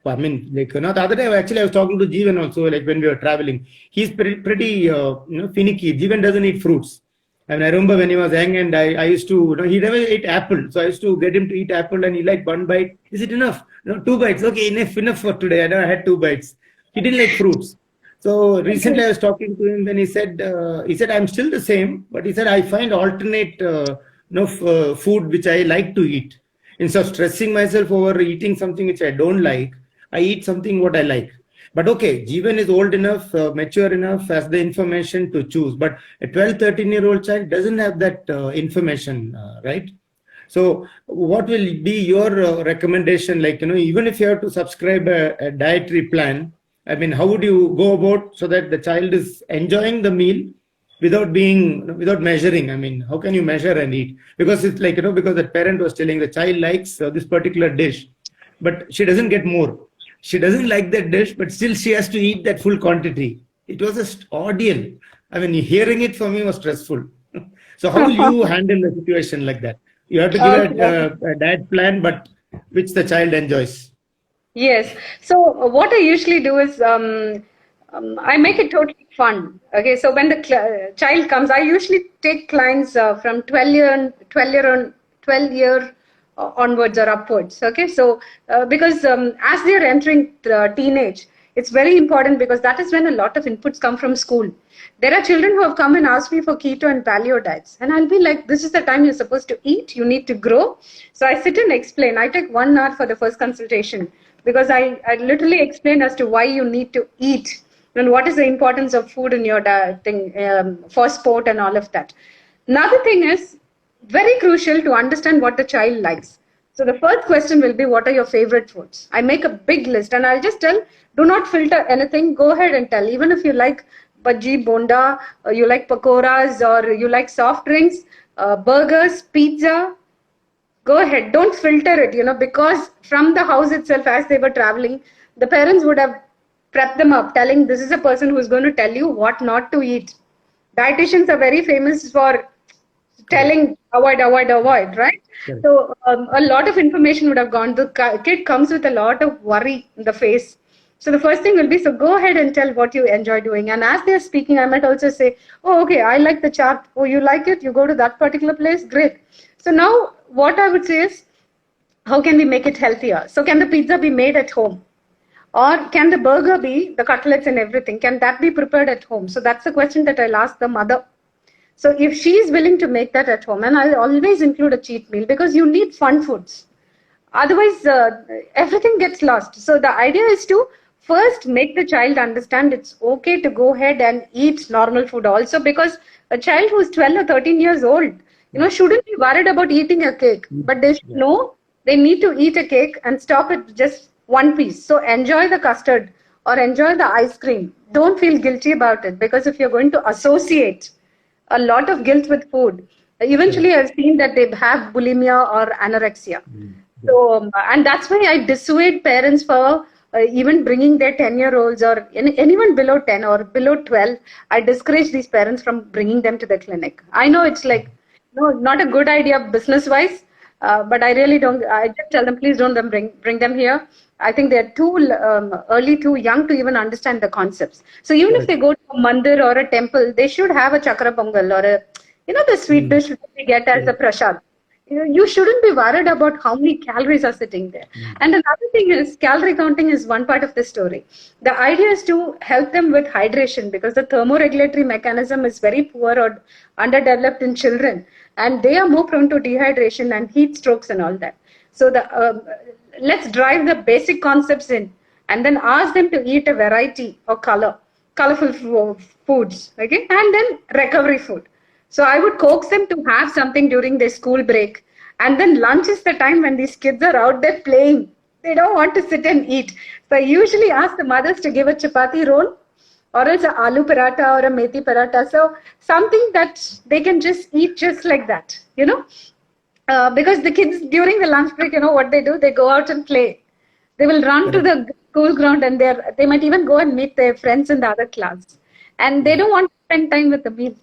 S1: I mean, the other day, actually, I was talking to Jeevan also, like when we were traveling. He's pretty finicky. Jeevan doesn't eat fruits. I mean, I remember when he was young, and I used to, he never ate apple. So I used to get him to eat apple, and he liked one bite. Is it enough? No, 2 bites. Okay, enough for today. I know I had 2 bites. He didn't like fruits. So recently I was talking to him, and he said, I'm still the same, but he said, I find alternate food which I like to eat. Instead of stressing myself over eating something which I don't like, I eat something what I like. But okay, Jeevan is old enough, mature enough, has the information to choose. But a 12, 13-year-old child doesn't have that information, right? So what will be your recommendation? Even if you have to subscribe a dietary plan, I mean, how would you go about so that the child is enjoying the meal without measuring? I mean, how can you measure and eat? Because it's because the parent was telling the child likes this particular dish, but she doesn't get more. She doesn't like that dish, but still she has to eat that full quantity. It was an ordeal. I mean, hearing it for me was stressful. So how will you handle a situation like that? You have to give a diet plan, but which the child enjoys.
S2: Yes. So what I usually do is I make it totally fun. Okay. So when the child comes, I usually take clients from 12 year onwards or upwards. Okay. So because as they are entering teenage, it's very important, because that is when a lot of inputs come from school. There are children who have come and asked me for keto and paleo diets, and I'll be like, this is the time you're supposed to eat. You need to grow. So I sit and explain. I take 1 hour for the first consultation, because I literally explain as to why you need to eat and what is the importance of food in your dieting for sport and all of that. Another thing is very crucial to understand what the child likes. So the first question will be, what are your favorite foods? I make a big list, and I'll just tell, do not filter anything. Go ahead and tell. Even if you like bhaji, bonda, you like pakoras, or you like soft drinks, burgers, pizza, go ahead. Don't filter it, because from the house itself, as they were traveling, the parents would have prepped them up, telling, this is a person who is going to tell you what not to eat. Dietitians are very famous for telling avoid, right?
S1: Yes.
S2: So a lot of information would have gone. The kid comes with a lot of worry in the face. So the first thing will be, so go ahead and tell what you enjoy doing. And as they're speaking, I might also say, oh, okay, I like the chaat. Oh, you like it? You go to that particular place? Great. So now what I would say is, how can we make it healthier? So can the pizza be made at home? Or can the burger be, the cutlets and everything, can that be prepared at home? So that's the question that I'll ask the mother. So if she is willing to make that at home, and I'll always include a cheat meal, because you need fun foods. Otherwise, everything gets lost. So the idea is to first make the child understand it's okay to go ahead and eat normal food also, because a child who's 12 or 13 years old, shouldn't be worried about eating a cake, but they should know they need to eat a cake and stop at just one piece. So enjoy the custard or enjoy the ice cream. Don't feel guilty about it, because if you're going to associate a lot of guilt with food, eventually I've seen that they have bulimia or anorexia. So, and that's why I dissuade parents for even bringing their 10-year-olds or anyone below 10 or below 12. I discourage these parents from bringing them to the clinic. I know it's like, not a good idea business-wise, but I really don't. I just tell them, please don't bring them here. I think they're too early, too young to even understand the concepts. So even if they go to a mandir or a temple, they should have a chakra pongal or the sweet dish that they get as a prasad. you shouldn't be worried about how many calories are sitting there. And another thing is calorie counting is one part of the story. The idea is to help them with hydration because the thermoregulatory mechanism is very poor or underdeveloped in children, and they are more prone to dehydration and heat strokes and all that. So let's drive the basic concepts in and then ask them to eat a variety of colorful foods, okay, and then recovery food. So I would coax them to have something during their school break. And then lunch is the time when these kids are out there playing. They don't want to sit and eat. So I usually ask the mothers to give a chapati roll or else a aloo paratha or a methi paratha. So something that they can just eat just like that, because the kids during the lunch break, what they do? They go out and play. They will run to the school ground and they might even go and meet their friends in the other class. And they don't want to spend time with the meals.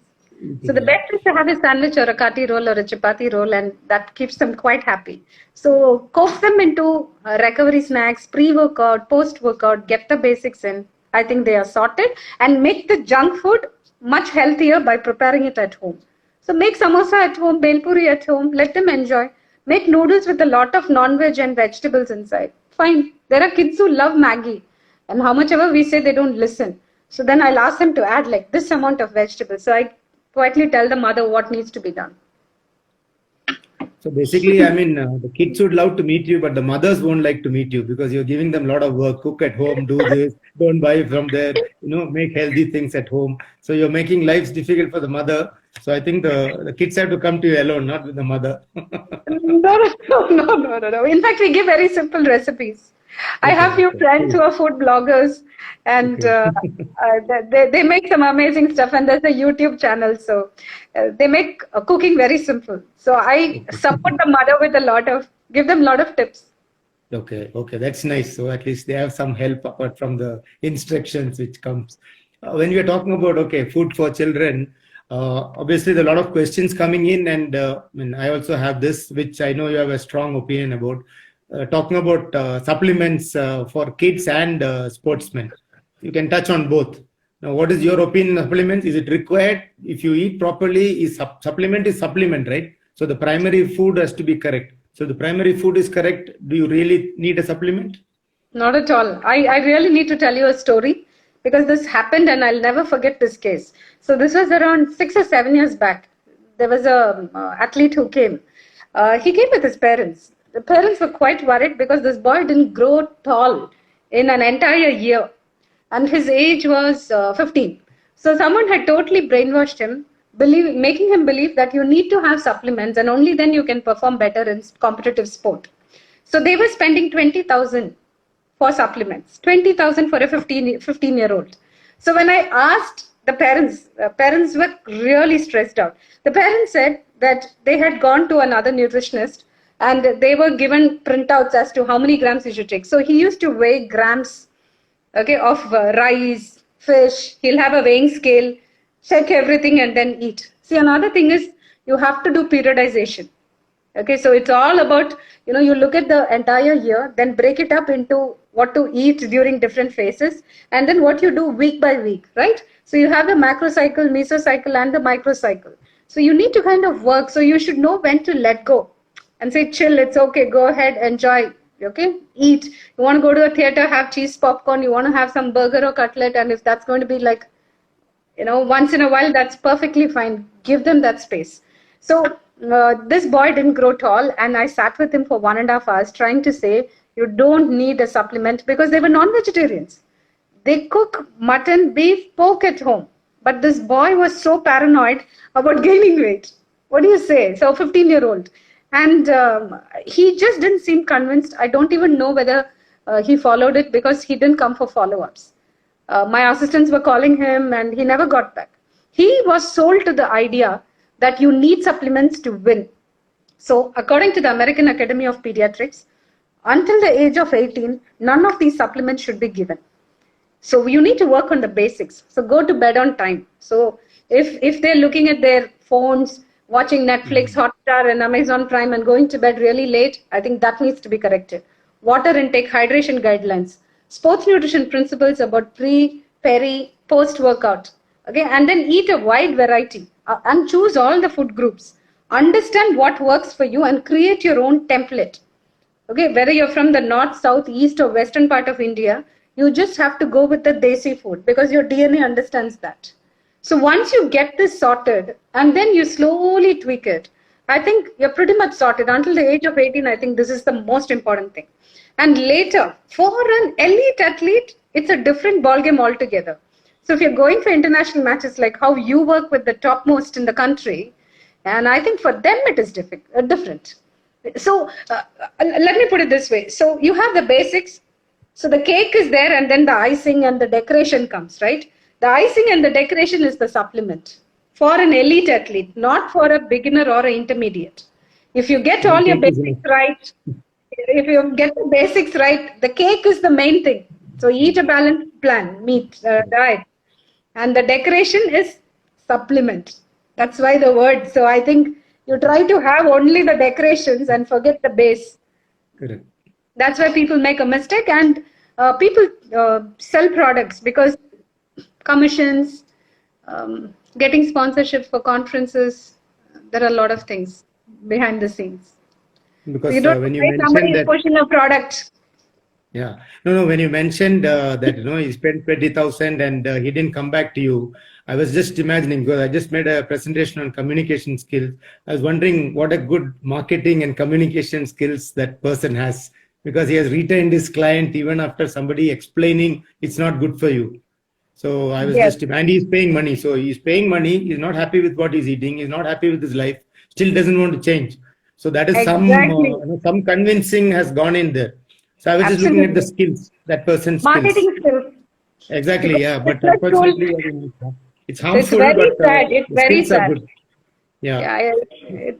S2: So the best is to have a sandwich or a kati roll or a chapati roll, and that keeps them quite happy. So coax them into recovery snacks, pre-workout, post-workout, get the basics in. I think they are sorted, and make the junk food much healthier by preparing it at home. So make samosa at home, bel puri at home, let them enjoy. Make noodles with a lot of non-veg and vegetables inside. Fine. There are kids who love Maggi, and how much ever we say, they don't listen. So then I'll ask them to add like this amount of vegetables. So I quietly tell the mother what needs to be done.
S1: So basically, I mean, the kids would love to meet you, but the mothers won't like to meet you because you're giving them a lot of work. Cook at home, do this, don't buy from there, make healthy things at home. So you're making life difficult for the mother. So I think the kids have to come to you alone, not with the mother.
S2: No. In fact, we give very simple recipes. I have few friends who are food bloggers, and they make some amazing stuff, and there's a YouTube channel, so they make cooking very simple. So I support the mother with give them a lot of tips.
S1: Okay, that's nice. So at least they have some help apart from the instructions which comes. When we are talking about, food for children, obviously there are a lot of questions coming in, and I also have this, which I know you have a strong opinion about. Talking about supplements for kids and sportsmen. You can touch on both. Now, what is your opinion on supplements? Is it required? If you eat properly, supplement is supplement, right? So the primary food has to be correct. So the primary food is correct. Do you really need a supplement?
S2: Not at all. I really need to tell you a story because this happened and I'll never forget this case. So this was around 6 or 7 years back. There was a athlete who came. He came with his parents. The parents were quite worried because this boy didn't grow tall in an entire year. And his age was 15. So someone had totally brainwashed him, making him believe that you need to have supplements and only then you can perform better in competitive sport. So they were spending 20,000 for supplements, 20,000 for a 15-year-old. So when I asked the parents were really stressed out. The parents said that they had gone to another nutritionist and they were given printouts as to how many grams you should take. So he used to weigh grams, of rice, fish. He'll have a weighing scale, check everything and then eat. See, another thing is you have to do periodization. So it's all about, you look at the entire year, then break it up into what to eat during different phases, and then what you do week by week, right? So you have the macro cycle, mesocycle, and the microcycle. So you need to kind of work. So you should know when to let go and say, chill, it's okay, go ahead, enjoy, eat. You want to go to a theater, have cheese popcorn, you want to have some burger or cutlet, and if that's going to be like, once in a while, that's perfectly fine. Give them that space. So this boy didn't grow tall, and I sat with him for 1.5 hours trying to say, you don't need a supplement, because they were non-vegetarians. They cook mutton, beef, pork at home. But this boy was so paranoid about gaining weight. What do you say? So 15-year-old. And he just didn't seem convinced. I don't even know whether he followed it because he didn't come for follow-ups. My assistants were calling him and he never got back. He was sold to the idea that you need supplements to win. So according to the American Academy of Pediatrics, until the age of 18, none of these supplements should be given. So you need to work on the basics. So go to bed on time. So if they're looking at their phones, watching Netflix, Hotstar and Amazon Prime and going to bed really late, I think that needs to be corrected. Water intake, hydration guidelines, sports nutrition principles about pre, peri, post-workout. And then eat a wide variety and choose all the food groups. understand what works for you and create your own template. Okay, whether you're from the north, south, east, or western part of India, you just have to go with the desi food because your DNA understands that. So once you get this sorted and then you slowly tweak it, I think you're pretty much sorted. Until the age of 18, I think this is the most important thing. And later, for an elite athlete, it's a different ballgame altogether. So if you're going for international matches, like how you work with the topmost in the country, and I think for them it is different. So let me put it this way. So you have the basics. So the cake is there and then the icing and the decoration comes, right? The icing and the decoration is the supplement for an elite athlete, not for a beginner or an intermediate. If you get all your basics right, if you get the basics right, the cake is the main thing. So eat a balanced plan, meat, diet. And the decoration is supplement. That's why the word. So I think you try to have only the decorations and forget the base.
S1: Correct.
S2: That's why people make a mistake, and people sell products because commissions, getting sponsorship for conferences, there are a lot of things behind the scenes.
S1: Because
S2: You don't
S1: when you
S2: say somebody
S1: mentioned
S2: is
S1: that,
S2: pushing a product.
S1: yeah, no, when you mentioned that he spent 20,000 and he didn't come back to you, I was just imagining, because I just made a presentation on communication skills. I was wondering what a good marketing and communication skills that person has, because he has retained his client even after somebody explaining it's not good for you. So I was
S2: Yes,
S1: and he's paying money. So he's paying money. He's not happy with what he's eating. He's not happy with his life. Still doesn't want to change. So that is
S2: exactly.
S1: some convincing has gone in there. So I was just looking at the
S2: Absolutely.
S1: skills, that person's skills.
S2: Marketing skills.
S1: Exactly,
S2: Because
S1: yeah. But
S2: business school,
S1: unfortunately, I mean, it's
S2: it's
S1: harmful,
S2: very
S1: but
S2: sad. It's
S1: the
S2: very
S1: skills are
S2: sad.
S1: good. Yeah.
S2: Yeah,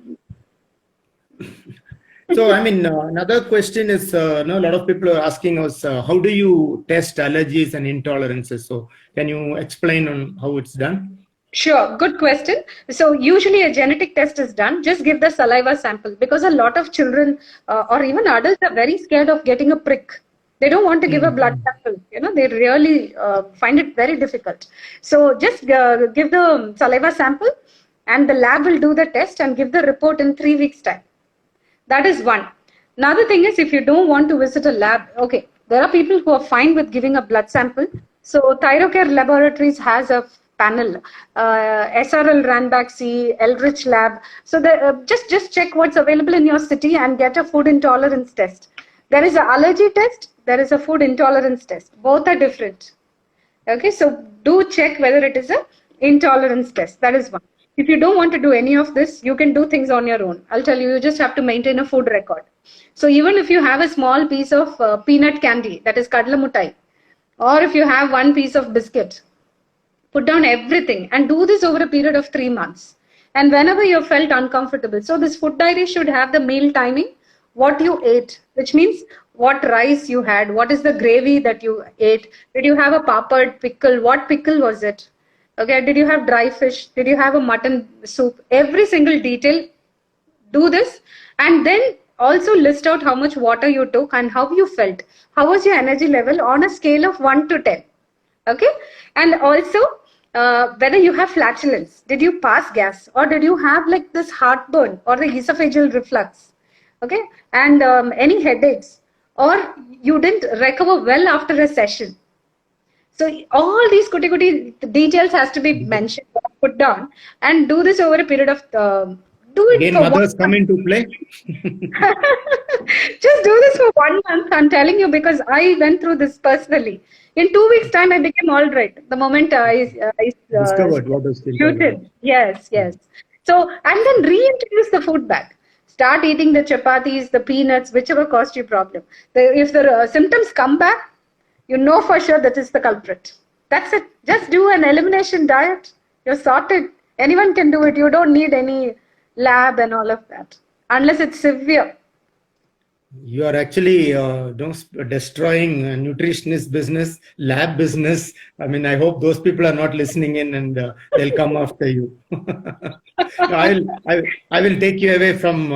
S1: So, I mean, another question is, a lot of people are asking us, how do you test allergies and intolerances? So, can you explain on how it's done?
S2: sure. Good question. So usually a genetic test is done. Just give the saliva sample because a lot of children or even adults are very scared of getting a prick. They don't want to give a blood
S1: Mm.
S2: sample. You know, they really find it very difficult. So just give the saliva sample, and the lab will do the test and give the report in 3 weeks' time. That is one. Another thing is, if you don't want to visit a lab, okay, there are people who are fine with giving a blood sample. So Thyrocare Laboratories has a panel, SRL Ranbaxy, Eldritch Lab. So just check what's available in your city and get a food intolerance test. There is an allergy test. There is a food intolerance test. Both are different. Okay, so do check whether it is a intolerance test. That is one. If you don't want to do any of this, you can do things on your own. I'll tell you, you just have to maintain a food record. So even if you have a small piece of peanut candy, that is kadla mutai, or if you have one piece of biscuit, put down everything and do this over a period of 3 months. And whenever you felt uncomfortable, so this food diary should have the meal timing, what you ate, which means what rice you had, what is the gravy that you ate, did you have a papad pickle, what pickle was it, okay, did you have dry fish, did you have a mutton soup, every single detail. Do this, and then also list out how much water you took and how you felt, how was your energy level on a scale of 1 to 10. Okay, and also whether you have flatulence, did you pass gas, or did you have like this heartburn or the esophageal reflux, okay, and any headaches, or you didn't recover well after a session. So all these kuti details has to be mentioned, put down, and do this over a period of do it
S1: Again,
S2: for 1
S1: mothers come
S2: month.
S1: into play.
S2: Just do this for 1 month. I'm telling you because I went through this personally. In 2 weeks' time, I became all right. The moment I
S1: Discovered what was still tolerable.
S2: shooted. Yes, yes. So, and then reintroduce the food back. Start eating the chapatis, the peanuts, whichever caused you problem. If the symptoms come back, you know for sure that is the culprit. That's it. Just do an elimination diet. You're sorted. Anyone can do it. You don't need any lab and all of that. Unless it's severe.
S1: You are actually destroying nutritionist business, lab business. I mean, I hope those people are not listening in and they'll come after you. No, I will take you away from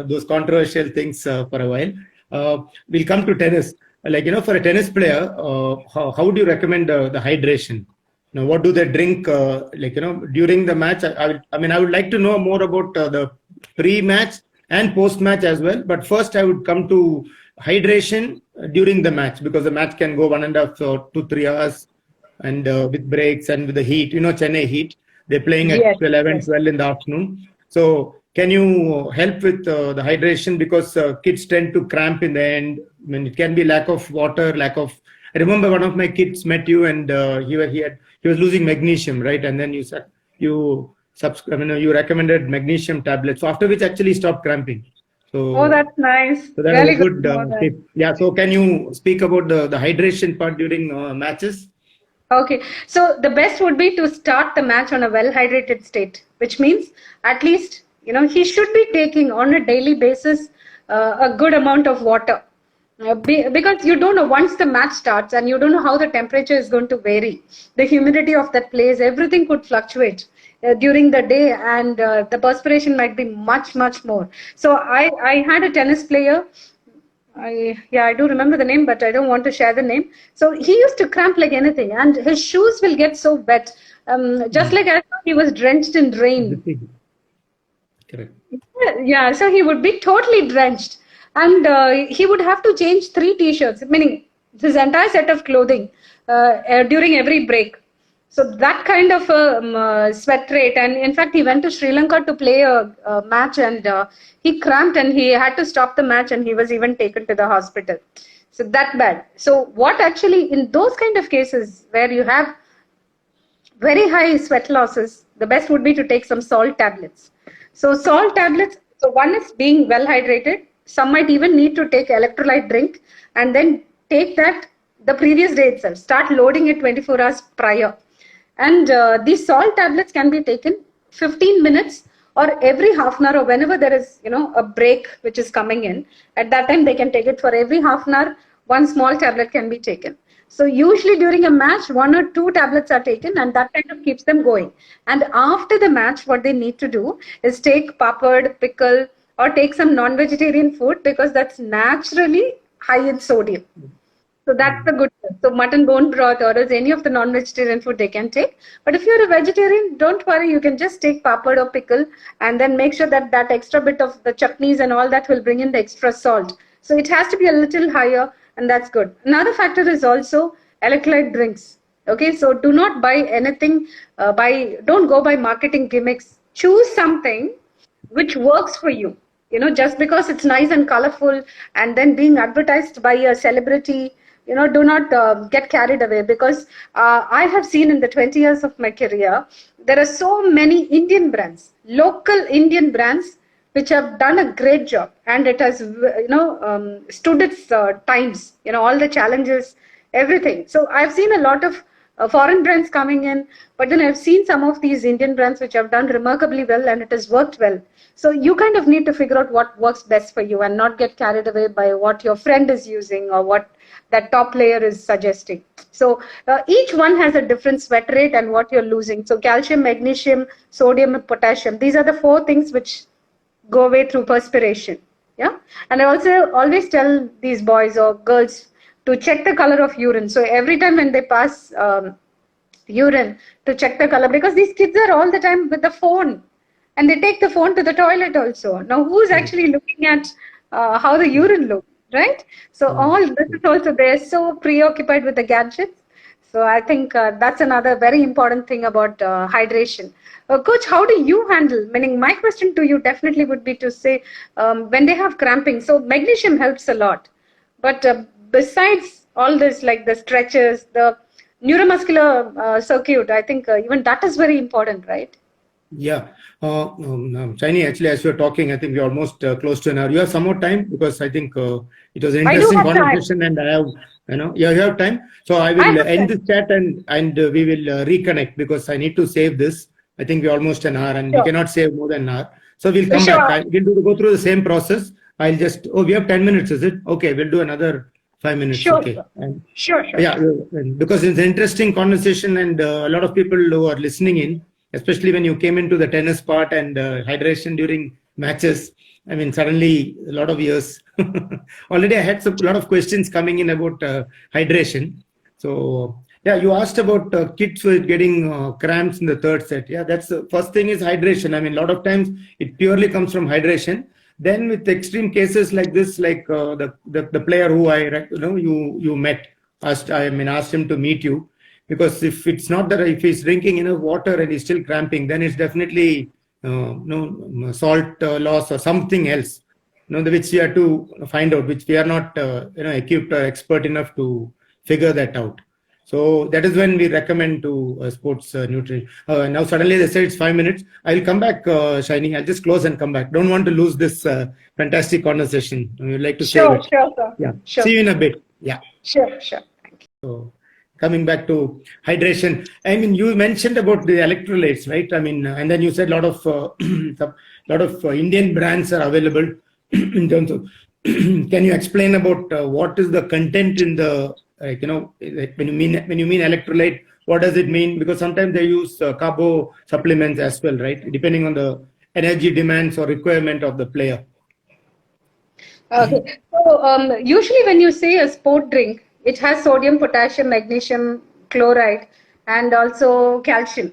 S1: those controversial things for a while. We'll come to tennis. Like, for a tennis player, how would you recommend the hydration? Now, what do they drink? During the match. I would like to know more about the pre-match and post-match as well. But first, I would come to hydration during the match, because the match can go 1.5 to 3 hours, and with breaks and with the heat. Chennai heat. They're playing at
S2: Yes,
S1: 11,
S2: yes.
S1: 12 in the afternoon. So, can you help with the hydration, because kids tend to cramp in the end. I mean, it can be lack of water, lack of. I remember one of my kids met you, and he was losing magnesium, right? And then you said you recommended magnesium tablets. So after which actually stopped cramping.
S2: Oh,
S1: So
S2: that's nice.
S1: so that was
S2: Really
S1: a
S2: good
S1: good
S2: to know that.
S1: tip. Yeah. So can you speak about the hydration part during matches?
S2: Okay, so the best would be to start the match on a well-hydrated state, which means at least, he should be taking on a daily basis a good amount of water. Because you don't know once the match starts and you don't know how the temperature is going to vary, the humidity of that place, everything could fluctuate during the day, and the perspiration might be much, much more. So I had a tennis player. I do remember the name, but I don't want to share the name. So he used to cramp like anything, and his shoes will get so wet, just like I thought he was drenched in rain.
S1: Correct.
S2: Yeah, so he would be totally drenched, and he would have to change 3 t-shirts, meaning his entire set of clothing during every break. So that kind of sweat rate, and in fact, he went to Sri Lanka to play a match, and he cramped, and he had to stop the match, and he was even taken to the hospital. So that bad. So what actually in those kind of cases where you have very high sweat losses, the best would be to take some salt tablets. So salt tablets, so one is being well hydrated. Some might even need to take electrolyte drink and then take that the previous day itself. Start loading it 24 hours prior. And these salt tablets can be taken 15 minutes or every half an hour, or whenever there is, a break which is coming in. At that time, they can take it for every half an hour. One small tablet can be taken. So usually during a match, 1 or 2 tablets are taken, and that kind of keeps them going. And after the match, what they need to do is take papad, pickle, or take some non-vegetarian food, because that's naturally high in sodium. So that's the good thing. So mutton bone broth or else any of the non-vegetarian food they can take. But if you're a vegetarian, don't worry. You can just take papad or pickle, and then make sure that that extra bit of the chutneys and all that will bring in the extra salt. So it has to be a little higher, and that's good. Another factor is also electrolyte drinks. Okay, so do not buy anything don't go by marketing gimmicks. Choose something which works for you. Just because it's nice and colorful and then being advertised by a celebrity, do not get carried away, because I have seen in the 20 years of my career, there are so many Indian brands, local Indian brands, which have done a great job, and it has, stood its times, all the challenges, everything. So I've seen a lot of foreign brands coming in, but then I've seen some of these Indian brands which have done remarkably well, and it has worked well. So you kind of need to figure out what works best for you and not get carried away by what your friend is using or what that top player is suggesting. So each one has a different sweat rate and what you're losing. So calcium, magnesium, sodium, and potassium, these are the 4 things which go away through perspiration. Yeah. And I also always tell these boys or girls to check the color of urine. So every time when they pass urine, to check the color, because these kids are all the time with the phone, and they take the phone to the toilet also. Now, who's actually looking at how the urine looks, right? So all this is also, they're so preoccupied with the gadgets. So I think that's another very important thing about hydration. Coach, how do you handle? Meaning, my question to you definitely would be to say, when they have cramping, so magnesium helps a lot. But besides all this, like the stretches, the neuromuscular circuit, I think even that is very important, right?
S1: Yeah. Shiny, actually, as you're talking, I think we're almost close to an hour. You have some more time, because I think it was an
S2: I do
S1: interesting
S2: have time.
S1: conversation, and I have, you have time. So I will
S2: have
S1: end
S2: time.
S1: this chat, and we will reconnect, because I need to save this. I think we're almost an hour, and we
S2: Sure.
S1: cannot save more than an hour. So we'll come
S2: Sure.
S1: back. We'll go through the same process. I'll just, we have 10 minutes, is it? Okay, we'll do another 5 minutes.
S2: Sure.
S1: Okay.
S2: Sure.
S1: Yeah, because it's an interesting conversation, and a lot of people who are listening in, especially when you came into the tennis part and hydration during matches. I mean, suddenly a lot of years. Already I had a lot of questions coming in about hydration. So Yeah, you asked about kids who are getting cramps in the third set. Yeah, that's the first thing is hydration. I mean, a lot of times it purely comes from hydration. Then with extreme cases like this, like the player who you met, asked him to meet you, because if it's not that, if he's drinking enough water and he's still cramping, then it's definitely salt loss or something else, which we have to find out, which we are not equipped or expert enough to figure that out. So that is when we recommend to sports nutrition. Now suddenly they say it's 5 minutes. I'll come back, Shiny. I'll just close and come back. Don't want to lose this fantastic conversation. We'd like to save it.
S2: Sure, sir.
S1: Yeah.
S2: Sure.
S1: See you in a bit. Yeah.
S2: Sure. Thank you.
S1: So coming back to hydration, I mean, you mentioned about the electrolytes, right? I mean, and then you said a lot of Indian brands are available in terms of. Can you explain about what is the content in the like when you mean electrolyte, what does it mean? Because sometimes they use carbo supplements as well, right? Depending on the energy demands or requirement of the player.
S2: Okay. So usually when you say a sport drink, it has sodium, potassium, magnesium, chloride, and also calcium.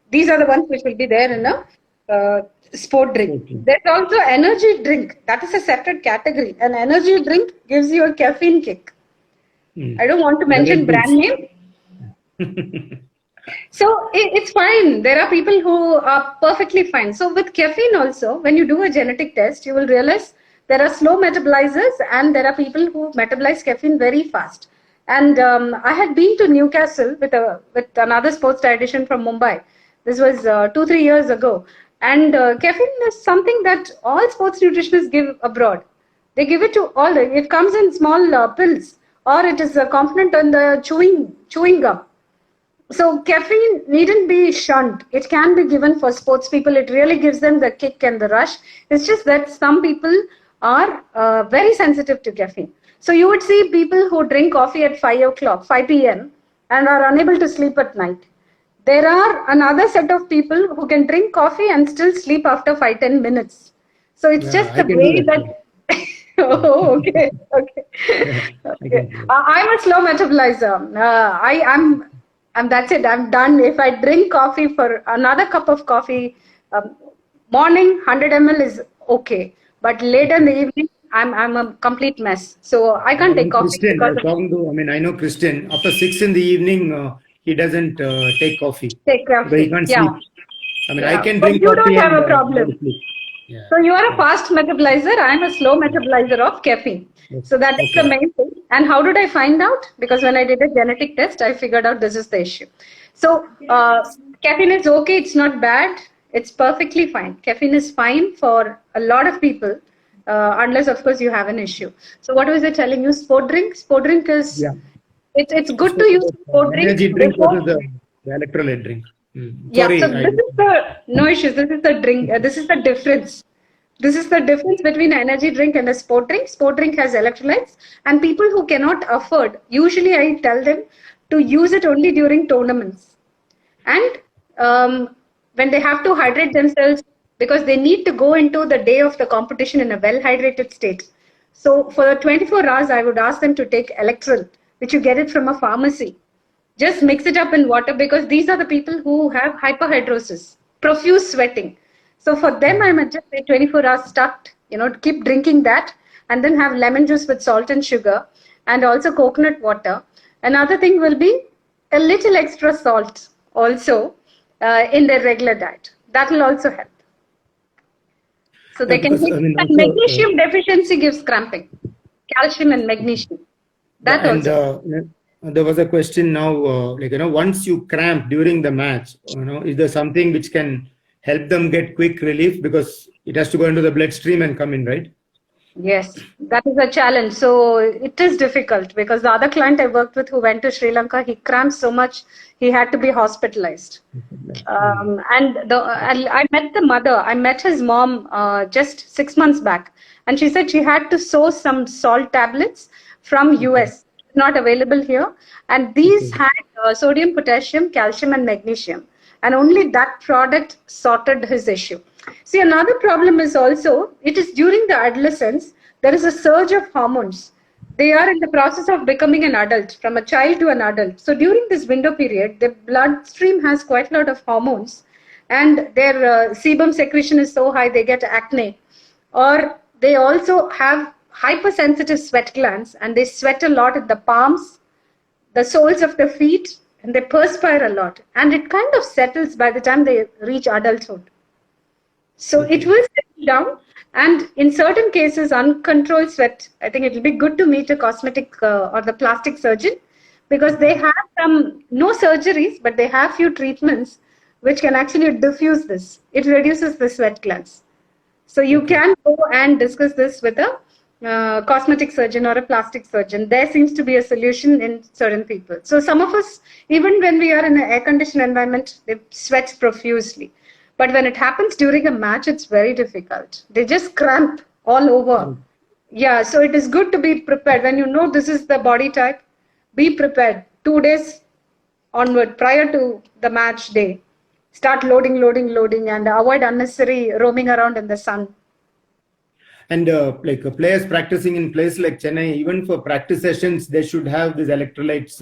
S2: These are the ones which will be there in a sport drink. Okay. There's also energy drink. That is a separate category. An energy drink gives you a caffeine kick. I don't want to mention brand name. So it's fine. There are people who are perfectly fine. So with caffeine also, when you do a genetic test, you will realize there are slow metabolizers and there are people who metabolize caffeine very fast. And I had been to Newcastle with another sports dietitian from Mumbai. This was 2-3 years ago. And caffeine is something that all sports nutritionists give abroad. They give it to all. It comes in small pills, or it is a component on the chewing gum. So caffeine needn't be shunned. It can be given for sports people. It really gives them the kick and the rush. It's just that some people are very sensitive to caffeine. So you would see people who drink coffee at 5 p.m. and are unable to sleep at night. There are another set of people who can drink coffee and still sleep after 5-10 minutes. So it's just the way that. Oh, okay. Okay. I'm a slow metabolizer. I'm that's it. I'm done. If I drink coffee for another cup of coffee, morning 100 ml is okay, but later in the evening, I'm a complete mess. So I can't take coffee.
S1: Christian, I know Christian. After 6 in the evening, he doesn't take coffee.
S2: Take coffee.
S1: But he can't sleep. I can drink
S2: but you
S1: coffee.
S2: You don't have a problem.
S1: Yeah.
S2: So you are a fast metabolizer. I'm a slow metabolizer of caffeine. Yes. So that is the main thing. And how did I find out? Because when I did a genetic test, I figured out this is the issue. So caffeine is okay. It's not bad. It's perfectly fine. Caffeine is fine for a lot of people, unless of course you have an issue. So what was I telling you? Sport drink. Sport drink is it's good to use sport drink.
S1: Energy drink versus the electrolyte drink.
S2: Sorry, so this is no issues. This is the drink. This is the difference. This is the difference between an energy drink and a sport drink. Sport drink has electrolytes, and people who cannot afford, usually I tell them to use it only during tournaments, and when they have to hydrate themselves, because they need to go into the day of the competition in a well-hydrated state. So for the 24 hours, I would ask them to take Electral, which you get it from a pharmacy. Just mix it up in water, because these are the people who have hyperhidrosis, profuse sweating. So for them, I might just say 24 hours stuck, keep drinking that, and then have lemon juice with salt and sugar, and also coconut water. Another thing will be a little extra salt also in their regular diet. That will also help. So they can take, and magnesium deficiency gives cramping, calcium and magnesium. That also.
S1: There was a question now, once you cramp during the match, is there something which can help them get quick relief, because it has to go into the bloodstream and come in, right?
S2: Yes, that is a challenge. So it is difficult, because the other client I worked with who went to Sri Lanka, he cramped so much, he had to be hospitalized. I met the mother, I met his mom just 6 months back, and she said she had to sow some salt tablets from US. Not available here, and these had sodium, potassium, calcium and magnesium, and only that product sorted his issue. See, another problem is also, it is during the adolescence, there is a surge of hormones. they are in the process of becoming an adult, from a child to an adult. So during this window period, the bloodstream has quite a lot of hormones, and their sebum secretion is so high they get acne, or they also have hypersensitive sweat glands, and they sweat a lot at the palms, the soles of the feet, and they perspire a lot, and it kind of settles by the time they reach adulthood. So it will settle down, and in certain cases, uncontrolled sweat, I think it will be good to meet a cosmetic or the plastic surgeon, because they have no surgeries, but they have few treatments which can actually diffuse this. It reduces the sweat glands. So you can go and discuss this with a cosmetic surgeon or a plastic surgeon. There seems to be a solution in certain people. So some of us, even when we are in an air-conditioned environment, they sweat profusely. But when it happens during a match, it's very difficult. They just cramp all over. Yeah, so it is good to be prepared. When you know this is the body type, be prepared. 2 days onward, prior to the match day, start loading, and avoid unnecessary roaming around in the sun.
S1: And players practicing in places like Chennai, even for practice sessions, they should have these electrolytes,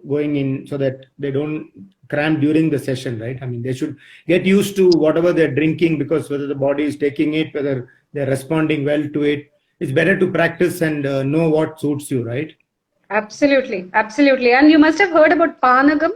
S1: going in so that they don't cramp during the session, right? I mean, they should get used to whatever they're drinking, because whether the body is taking it, whether they're responding well to it, it's better to practice and know what suits you, right?
S2: Absolutely, absolutely. And you must have heard about Panagam.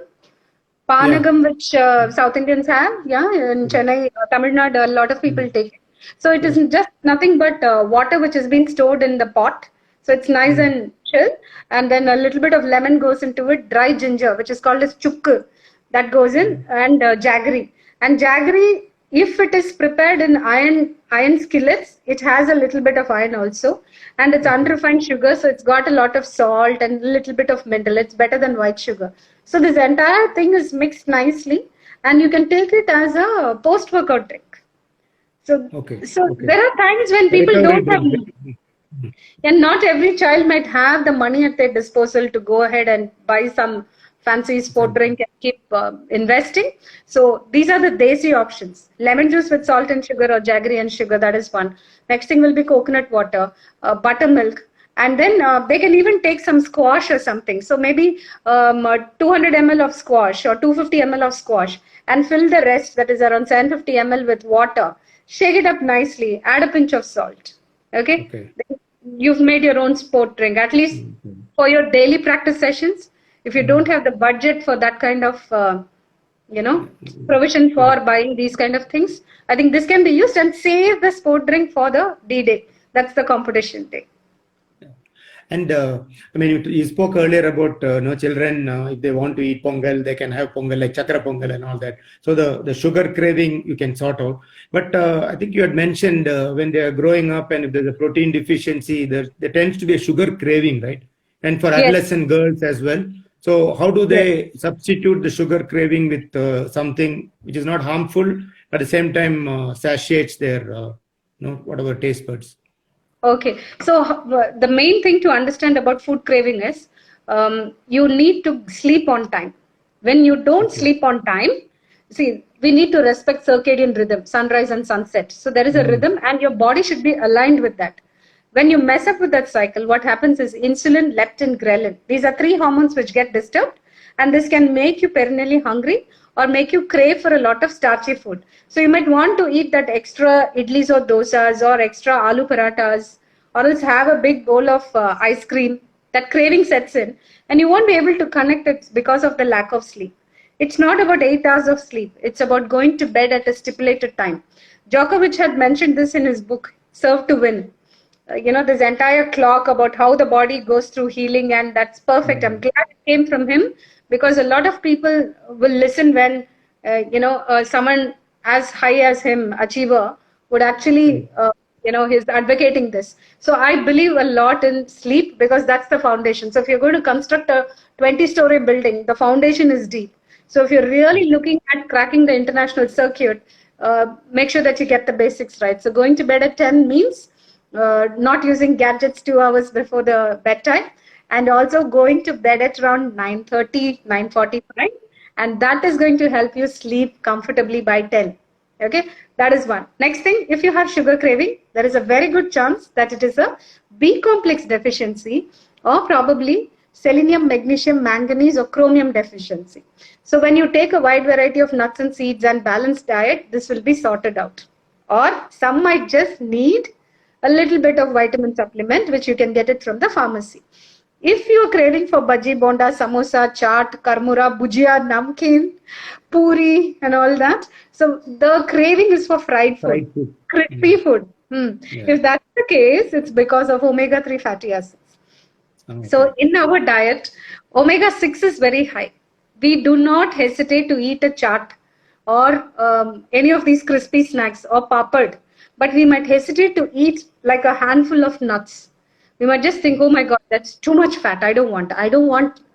S2: Panagam, which South Indians have, in Chennai, Tamil Nadu, a lot of people take it. So it is just nothing but water which is being stored in the pot. So it's nice and chill. And then a little bit of lemon goes into it, dry ginger, which is called as chukku, that goes in, and jaggery. And jaggery, if it is prepared in iron skillets, it has a little bit of iron also. And it's unrefined sugar, so it's got a lot of salt and a little bit of mineral. It's better than white sugar. So this entire thing is mixed nicely, and you can take it as a post-workout drink. So there are times when people don't have money. And not every child might have the money at their disposal to go ahead and buy some fancy sport drink and keep investing. So these are the desi options. Lemon juice with salt and sugar, or jaggery and sugar, that is one. Next thing will be coconut water, buttermilk. And then they can even take some squash or something. So maybe 200 ml of squash or 250 ml of squash, and fill the rest, that is around 750 ml, with water. Shake it up nicely, add a pinch of salt. Okay? You've made your own sport drink, at least for your daily practice sessions. If you don't have the budget for that kind of, provision for buying these kind of things, I think this can be used, and save the sport drink for the D-Day. That's the competition day.
S1: And you spoke earlier about children, if they want to eat pongal, they can have pongal, like chakra pongal and all that. So the sugar craving you can sort out. But I think you had mentioned when they are growing up, and if there's a protein deficiency, there tends to be a sugar craving, right? And for adolescent girls as well. So how do they substitute the sugar craving with something which is not harmful, at the same time satiates their whatever taste buds?
S2: Okay, so the main thing to understand about food craving is you need to sleep on time. When you don't sleep on time, see, we need to respect circadian rhythm, sunrise and sunset. So there is a rhythm, and your body should be aligned with that. When you mess up with that cycle, what happens is insulin, leptin, ghrelin. These are 3 hormones which get disturbed, and this can make you perennially hungry or make you crave for a lot of starchy food. So you might want to eat that extra idlis or dosas or extra aloo parathas, or else have a big bowl of ice cream. That craving sets in, and you won't be able to connect it because of the lack of sleep. It's not about 8 hours of sleep. It's about going to bed at a stipulated time. Djokovic had mentioned this in his book, Serve to Win. This entire clock about how the body goes through healing, and that's perfect. I'm glad it came from him, because a lot of people will listen when, someone as high as him, achiever, would actually, he's advocating this. So I believe a lot in sleep, because that's the foundation. So if you're going to construct a 20-story building, the foundation is deep. So if you're really looking at cracking the international circuit, make sure that you get the basics right. So going to bed at 10 means not using gadgets 2 hours before the bedtime, and also going to bed at around 9:30, 9:45, and that is going to help you sleep comfortably by 10. Okay, that is one. Next thing, if you have sugar craving, there is a very good chance that it is a B complex deficiency or probably selenium, magnesium, manganese or chromium deficiency. So when you take a wide variety of nuts and seeds and balanced diet, this will be sorted out. Or some might just need a little bit of vitamin supplement, which you can get it from the pharmacy. If you are craving for bhaji, bonda, samosa, chaat, karmura, bhujia, namkeen, puri and all that, so the craving is for fried food, crispy food. Yeah. If that's the case, it's because of omega-3 fatty acids. Okay. So in our diet, omega-6 is very high. We do not hesitate to eat a chaat or any of these crispy snacks or papad, but we might hesitate to eat like a handful of nuts. We might just think, oh my God, that's too much fat. I don't want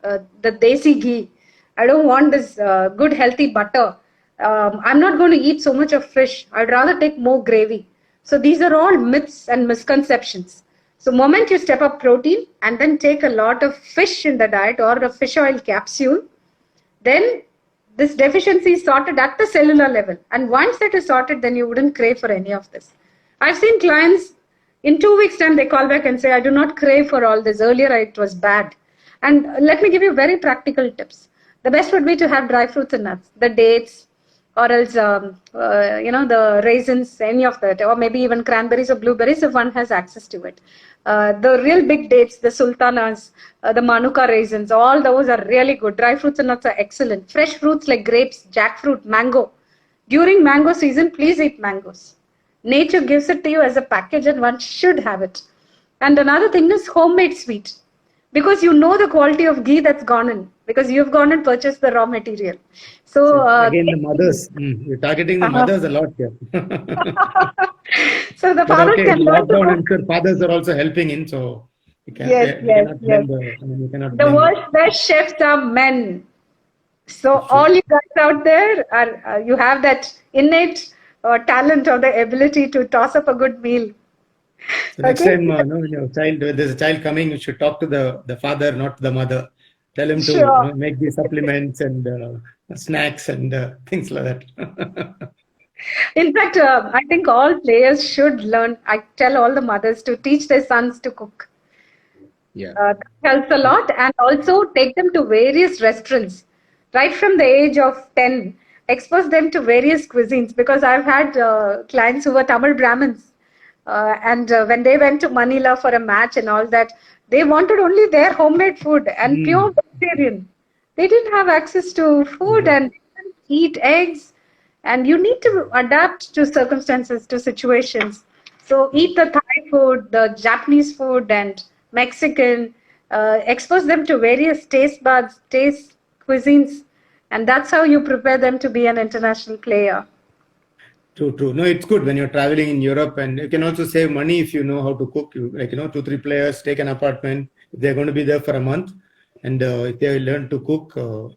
S2: the desi ghee. I don't want this good healthy butter. I'm not going to eat so much of fish. I'd rather take more gravy. So these are all myths and misconceptions. So moment you step up protein and then take a lot of fish in the diet or a fish oil capsule, then this deficiency is sorted at the cellular level. And once that is sorted, then you wouldn't crave for any of this. I've seen clients, in 2 weeks' time, they call back and say, I do not crave for all this. Earlier, it was bad. And let me give you very practical tips. The best would be to have dry fruits and nuts, the dates, or else, the raisins, any of that, or maybe even cranberries or blueberries if one has access to it. The real big dates, the sultanas, the manuka raisins, all those are really good. Dry fruits and nuts are excellent. Fresh fruits like grapes, jackfruit, mango. During mango season, please eat mangoes. Nature gives it to you as a package and one should have it. And another thing is homemade sweet. Because you know the quality of ghee that's gone in. Because you've gone and purchased the raw material. So
S1: again, the mothers. You're targeting the mothers a lot here.
S2: So the fathers can learn to
S1: I'm sure fathers are also helping in. So you can,
S2: the world's best chefs are men. So all you guys out there are you have that innate talent or the ability to toss up a good meal.
S1: So next time, when there's a child coming, you should talk to the father, not the mother. Tell him to make these supplements and snacks and things like that.
S2: In fact, I think all players should learn. I tell all the mothers to teach their sons to cook.
S1: Yeah,
S2: that helps a lot, and also take them to various restaurants right from the age of 10. Expose them to various cuisines, because I've had clients who were Tamil Brahmins, and when they went to Manila for a match and all that, they wanted only their homemade food and pure vegetarian. They didn't have access to food and didn't eat eggs. And you need to adapt to circumstances, to situations. So eat the Thai food, the Japanese food and Mexican. Expose them to various taste buds, taste cuisines. And that's how you prepare them to be an international player.
S1: True. No, it's good when you're traveling in Europe, and you can also save money if you know how to cook. 2-3 players take an apartment. If they're going to be there for a month, and if they learn to cook,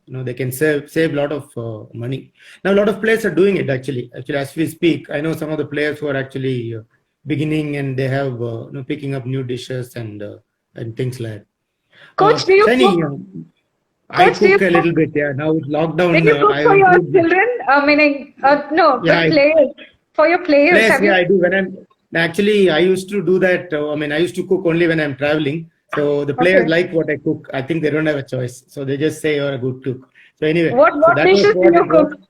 S1: they can save a lot of money. Now, a lot of players are doing it actually. Actually, as we speak, I know some of the players who are actually beginning, and they have picking up new dishes and things like that.
S2: Coach, do you cook?
S1: I cook a little bit, yeah. Now with lockdown,
S2: do you cook for your children? Players. For your players,
S1: I do. I used to do that. I used to cook only when I'm traveling. So the players like what I cook. I think they don't have a choice. So they just say you're a good cook. So anyway.
S2: What dishes do you cook?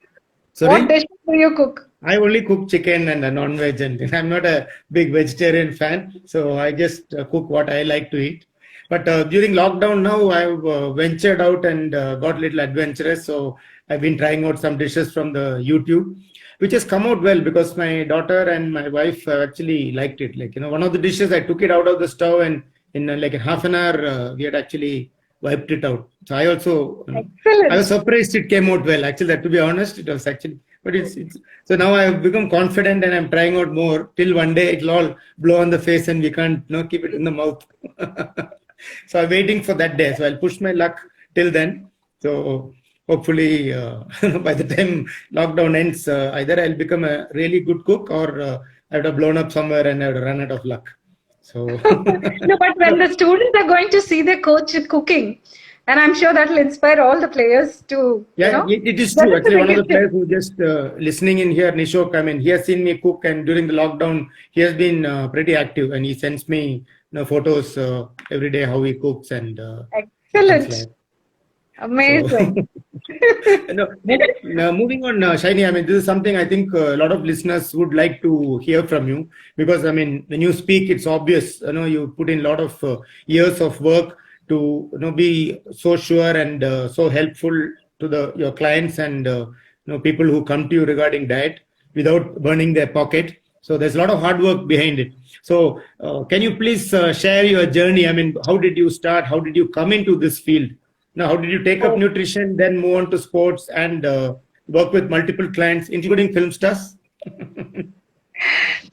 S1: Sorry?
S2: What dishes do you cook?
S1: I only cook chicken and non-veg, and I'm not a big vegetarian fan. So I just cook what I like to eat. But during lockdown now, I've ventured out and got a little adventurous. So I've been trying out some dishes from the YouTube, which has come out well because my daughter and my wife have actually liked it. One of the dishes, I took it out of the stove, and in half an hour, we had actually wiped it out. So I also, I was surprised it came out well. Actually, to be honest, it was actually, but it's so now I have become confident and I'm trying out more till one day it'll all blow on the face and we can't keep it in the mouth. So I'm waiting for that day. So I'll push my luck till then. So hopefully by the time lockdown ends, either I'll become a really good cook or I would have blown up somewhere and I would have run out of luck. So
S2: no, but when the students are going to see their coach cooking, And I'm sure that will inspire all the players to,
S1: Yeah, it is
S2: get
S1: true.
S2: into
S1: Actually,
S2: the
S1: one of the
S2: kitchen.
S1: players who just listening in here, Nishok, I mean, he has seen me cook, and during the lockdown, he has been pretty active, and he sends me photos every day how he cooks and things like
S2: Excellent.
S1: that. So,
S2: Amazing.
S1: now moving on, Shaini, I mean, this is something I think a lot of listeners would like to hear from you because, I mean, when you speak, it's obvious, you put in a lot of years of work to, be so sure and so helpful to your clients and, people who come to you regarding diet without burning their pocket. So there's a lot of hard work behind it. So can you please share your journey? I mean, how did you start? How did you come into this field? Now, how did you take up nutrition, then move on to sports and work with multiple clients, including film stars?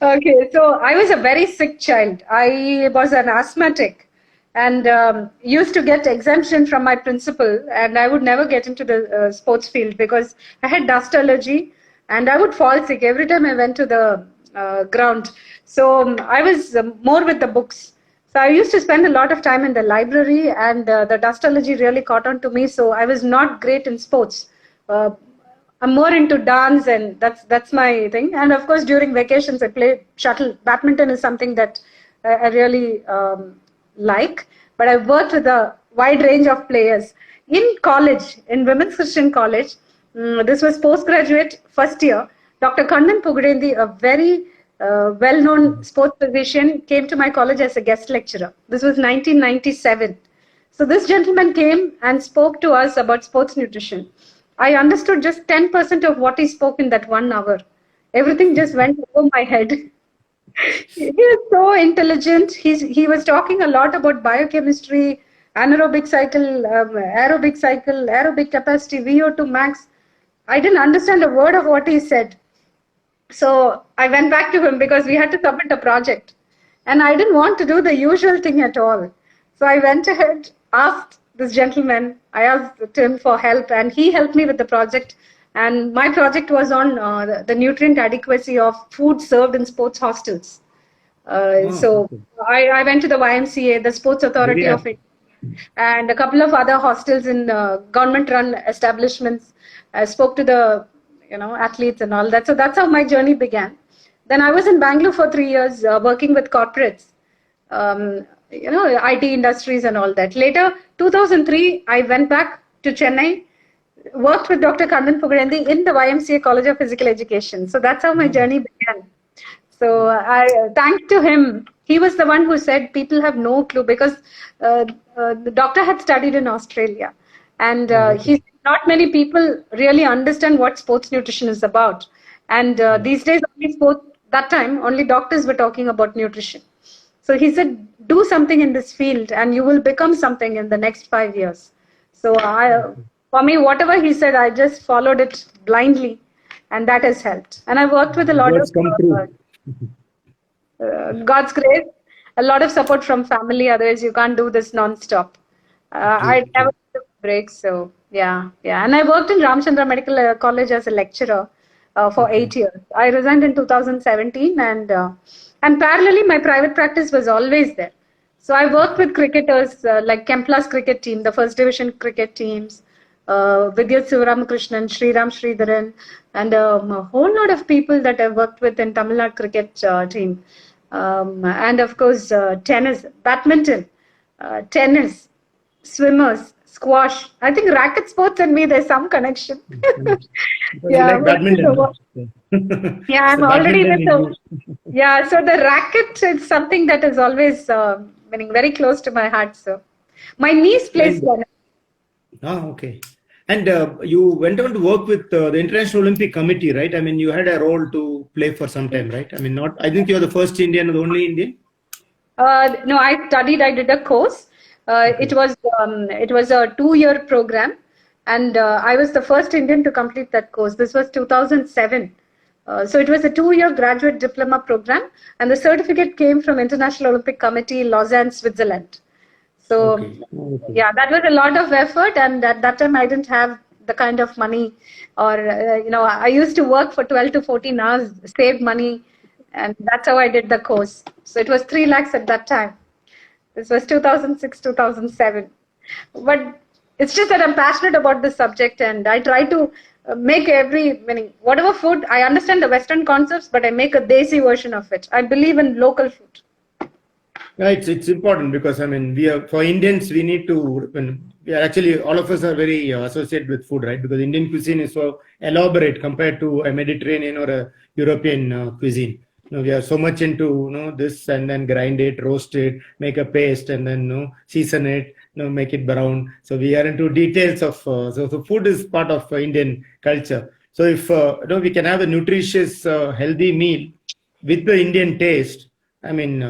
S2: Okay, so I was a very sick child. I was an asthmatic and used to get exemption from my principal, and I would never get into the sports field because I had dust allergy and I would fall sick every time I went to the ground. So I was more with the books. So I used to spend a lot of time in the library, and the dust allergy really caught on to me. So I was not great in sports. Uh, I'm more into dance, and that's my thing. And of course, during vacations, I play shuttle. Badminton is something that I really like. But I've worked with a wide range of players in college, in Women's Christian College. This was postgraduate first year. Dr. Kannan Pugadendi, a very well-known sports physician, came to my college as a guest lecturer. This was 1997. So this gentleman came and spoke to us about sports nutrition. I understood just 10% of what he spoke in that 1 hour. Everything just went over my head. He is so intelligent. He was talking a lot about biochemistry, anaerobic cycle, aerobic cycle, aerobic capacity, VO2 max. I didn't understand a word of what he said. So I went back to him because we had to submit a project. And I didn't want to do the usual thing at all. So I went ahead, asked this gentleman, I asked him for help, and he helped me with the project. And my project was on the nutrient adequacy of food served in sports hostels. So
S1: Okay.
S2: I went to the YMCA, the Sports Authority
S1: Yeah.
S2: of India, and a couple of other hostels in government-run establishments. I spoke to the athletes and all that. So that's how my journey began. Then I was in Bangalore for 3 years working with corporates, IT industries and all that. Later, 2003, I went back to Chennai, worked with Dr. Kannan Pugadendi in the YMCA College of Physical Education. So that's how my journey began. So I thanks to him. He was the one who said people have no clue because the doctor had studied in Australia, and
S1: Okay.
S2: not many people really understand what sports nutrition is about. And these days, only sports that time only doctors were talking about nutrition. So he said, do something in this field, and you will become something in the next 5 years. So for me, whatever he said, I just followed it blindly, and that has helped. And I worked with a lot of
S1: Words come true.
S2: God's grace, a lot of support from family. Otherwise, you can't do this non-stop. I
S1: True,
S2: never
S1: true.
S2: took breaks. So yeah. And I worked in Ramchandra Medical College as a lecturer for
S1: Okay.
S2: 8 years. I resigned in 2017, and parallelly, my private practice was always there. So I worked with cricketers like Kempla's cricket team, the first division cricket teams, Vidyut Sivaramakrishnan, Sriram Sridharan, and a whole lot of people that I worked with in Tamil Nadu cricket team. And of course, tennis, badminton, tennis, swimmers, squash. I think racket sports and me, there's some connection.
S1: Because you
S2: Yeah,
S1: like
S2: I'm already
S1: badminton, no?
S2: yeah,
S1: So
S2: I'm already
S1: badminton
S2: with
S1: in
S2: the.
S1: you.
S2: Yeah, so the racket is something that is always meaning very close to my heart. So my niece plays
S1: And
S2: tennis.
S1: okay. And you went on to work with the International Olympic Committee, right? I mean, you had a role to play for some time, right? I mean, not. I think you're the first Indian or the only Indian.
S2: No, I studied. I did a course.
S1: Okay.
S2: It was a 2 year program, and I was the first Indian to complete that course. This was 2007. So it was a 2 year graduate diploma program, and the certificate came from International Olympic Committee, Lausanne, Switzerland. So
S1: Okay. Okay.
S2: yeah, that was a lot of effort, and at that time I didn't have the kind of money, or I used to work for 12 to 14 hours, save money, and that's how I did the course. So it was 3 lakhs at that time. This was 2006, 2007. But It's just that I'm passionate about this subject, and I try to make whatever food. I understand the Western concepts, but I make a Desi version of it. I believe in local food.
S1: Yeah, it's important because I mean we are for Indians we need to we are actually all of us are very associated with food, right? Because Indian cuisine is so elaborate compared to a Mediterranean or a European cuisine. We are so much into this and then grind it, roast it, make a paste, and then season it, make it brown. So we are into details of so food is part of Indian culture. So if we can have a nutritious, healthy meal with the Indian taste, I mean,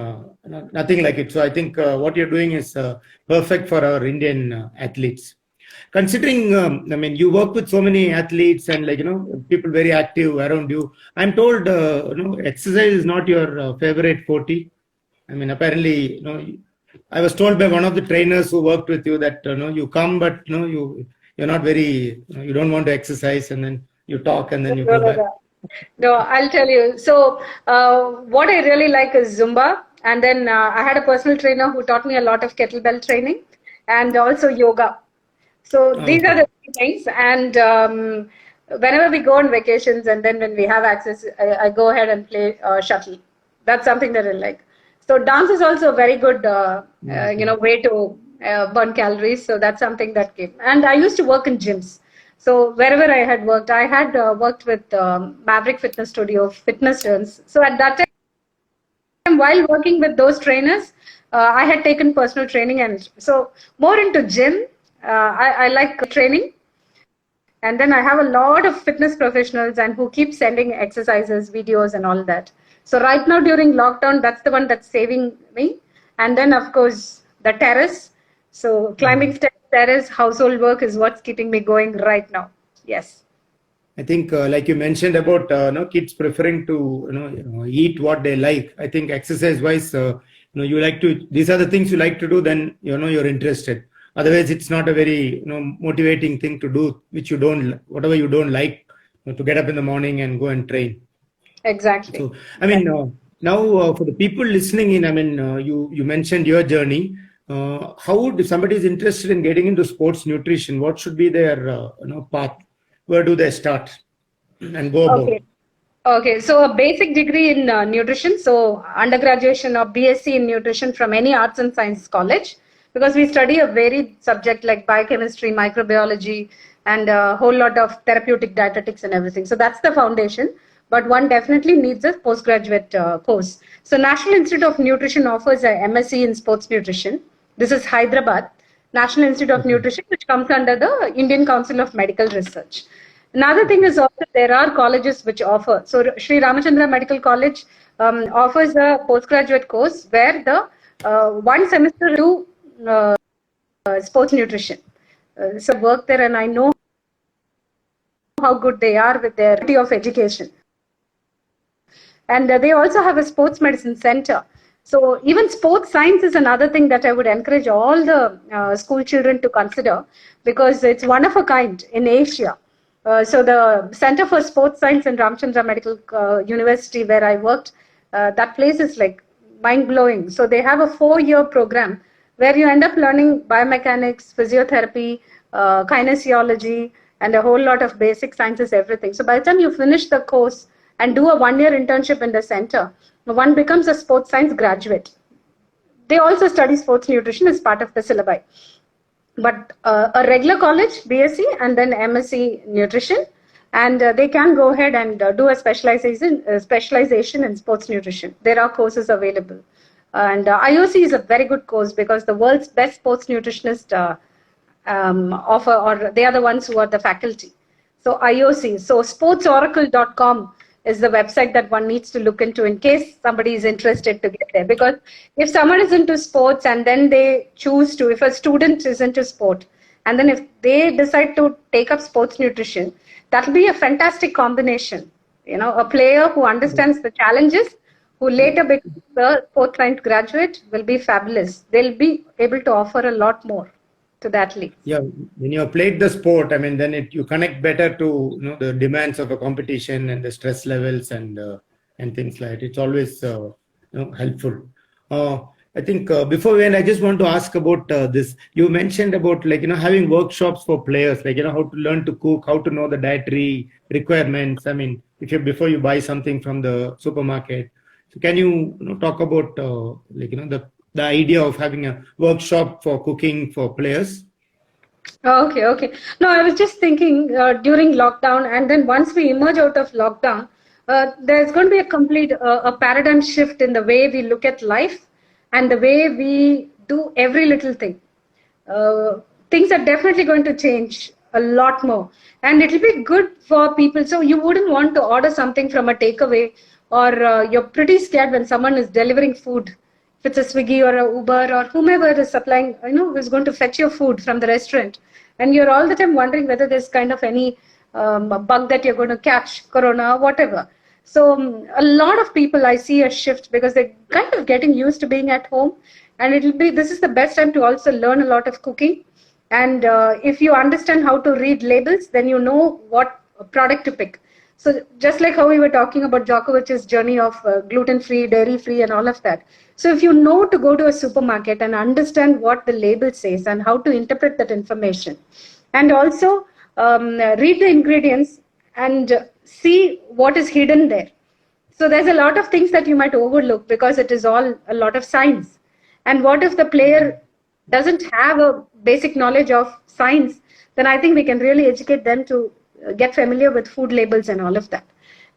S1: nothing like it. So I think what you're doing is perfect for our Indian athletes. Considering, I mean, you work with so many athletes and people very active around you. I'm told, exercise is not your favorite forte. I mean, apparently, I was told by one of the trainers who worked with you that you come, but you're not very, you don't want to exercise, and then you talk and then you go back.
S2: No, I'll tell you. So, what I really like is Zumba. And then I had a personal trainer who taught me a lot of kettlebell training and also yoga. So, these are the three things. And whenever we go on vacations and then when we have access, I go ahead and play shuttle. That's something that I like. So, dance is also a very good, way to burn calories. So, that's something that came. And I used to work in gyms. So wherever I had worked worked with Maverick Fitness Studio, fitness turns. So at that time, while working with those trainers, I had taken personal training, and so more into gym. I like training, and then I have a lot of fitness professionals and who keep sending exercises, videos, and all that. So right now during lockdown, that's the one that's saving me. And then of course the terrace. So climbing steps. Terrace household work is what's keeping me going right now. Yes.
S1: I think, like you mentioned about kids preferring to eat what they like. I think exercise-wise, you like to. These are the things you like to do. Then you're interested. Otherwise, it's not a very motivating thing to do, which you don't, whatever you don't like, to get up in the morning and go and train.
S2: Exactly.
S1: So I mean, now for the people listening in, I mean, you mentioned your journey. How would, if somebody is interested in getting into sports nutrition, what should be their path? Where do they start and go about?
S2: Okay, so a basic degree in nutrition, so undergraduation or BSc in nutrition from any arts and science college, because we study a varied subject like biochemistry, microbiology, and a whole lot of therapeutic dietetics and everything. So that's the foundation, but one definitely needs a postgraduate course. So National Institute of Nutrition offers a MSc in sports nutrition. This is Hyderabad, National Institute of Nutrition, which comes under the Indian Council of Medical Research. Another thing is also there are colleges which offer. So Sri Ramachandra Medical College offers a postgraduate course where the 1 semester to sports nutrition. So I work there and I know how good they are with their quality of education. And they also have a sports medicine center. So even sports science is another thing that I would encourage all the school children to consider, because it's one of a kind in Asia. So the Center for Sports Science in Ramachandra Medical University, where I worked, that place is like mind-blowing. So they have a 4-year program where you end up learning biomechanics, physiotherapy, kinesiology, and a whole lot of basic sciences, everything. So by the time you finish the course and do a 1-year internship in the center, one becomes a sports science graduate. They also study sports nutrition as part of the syllabi. But a regular college, BSc, and then MSc nutrition, and they can go ahead and do a specialization in sports nutrition. There are courses available. And IOC is a very good course because the world's best sports nutritionists offer, or they are the ones who are the faculty. So IOC, so sportsoracle.com is the website that one needs to look into in case somebody is interested to get there. Because if someone is into sports and then they choose to, if a student is into sport, and then if they decide to take up sports nutrition, that will be a fantastic combination. A player who understands the challenges, who later becomes a sports science graduate, will be fabulous. They'll be able to offer a lot more to the athletes.
S1: Yeah, when you have played the sport, I mean, then you connect better to the demands of a competition and the stress levels and things like that. It's always helpful. I think before when I just want to ask about this, you mentioned about like, having workshops for players, like, how to learn to cook, how to know the dietary requirements. I mean, before you buy something from the supermarket. So can you, talk about like, the idea of having a workshop for cooking for players?
S2: Okay, okay. No, I was just thinking during lockdown, and then once we emerge out of lockdown, there's going to be a complete a paradigm shift in the way we look at life and the way we do every little thing. Uh, Things are definitely going to change a lot more, and it'll be good for people. So you wouldn't want to order something from a takeaway, or you're pretty scared when someone is delivering food, if it's a Swiggy or a Uber or whomever is supplying, who's going to fetch your food from the restaurant, and you're all the time wondering whether there's kind of any bug that you're going to catch, corona, whatever. So a lot of people, I see a shift because they're kind of getting used to being at home, and this is the best time to also learn a lot of cooking. And if you understand how to read labels, then you know what product to pick. So just like how we were talking about Djokovic's journey of gluten-free, dairy-free, and all of that. So if you know to go to a supermarket and understand what the label says and how to interpret that information, and also read the ingredients and see what is hidden there. So there's a lot of things that you might overlook because it is all a lot of science. And what if the player doesn't have a basic knowledge of science? Then I think we can really educate them to get familiar with food labels and all of that.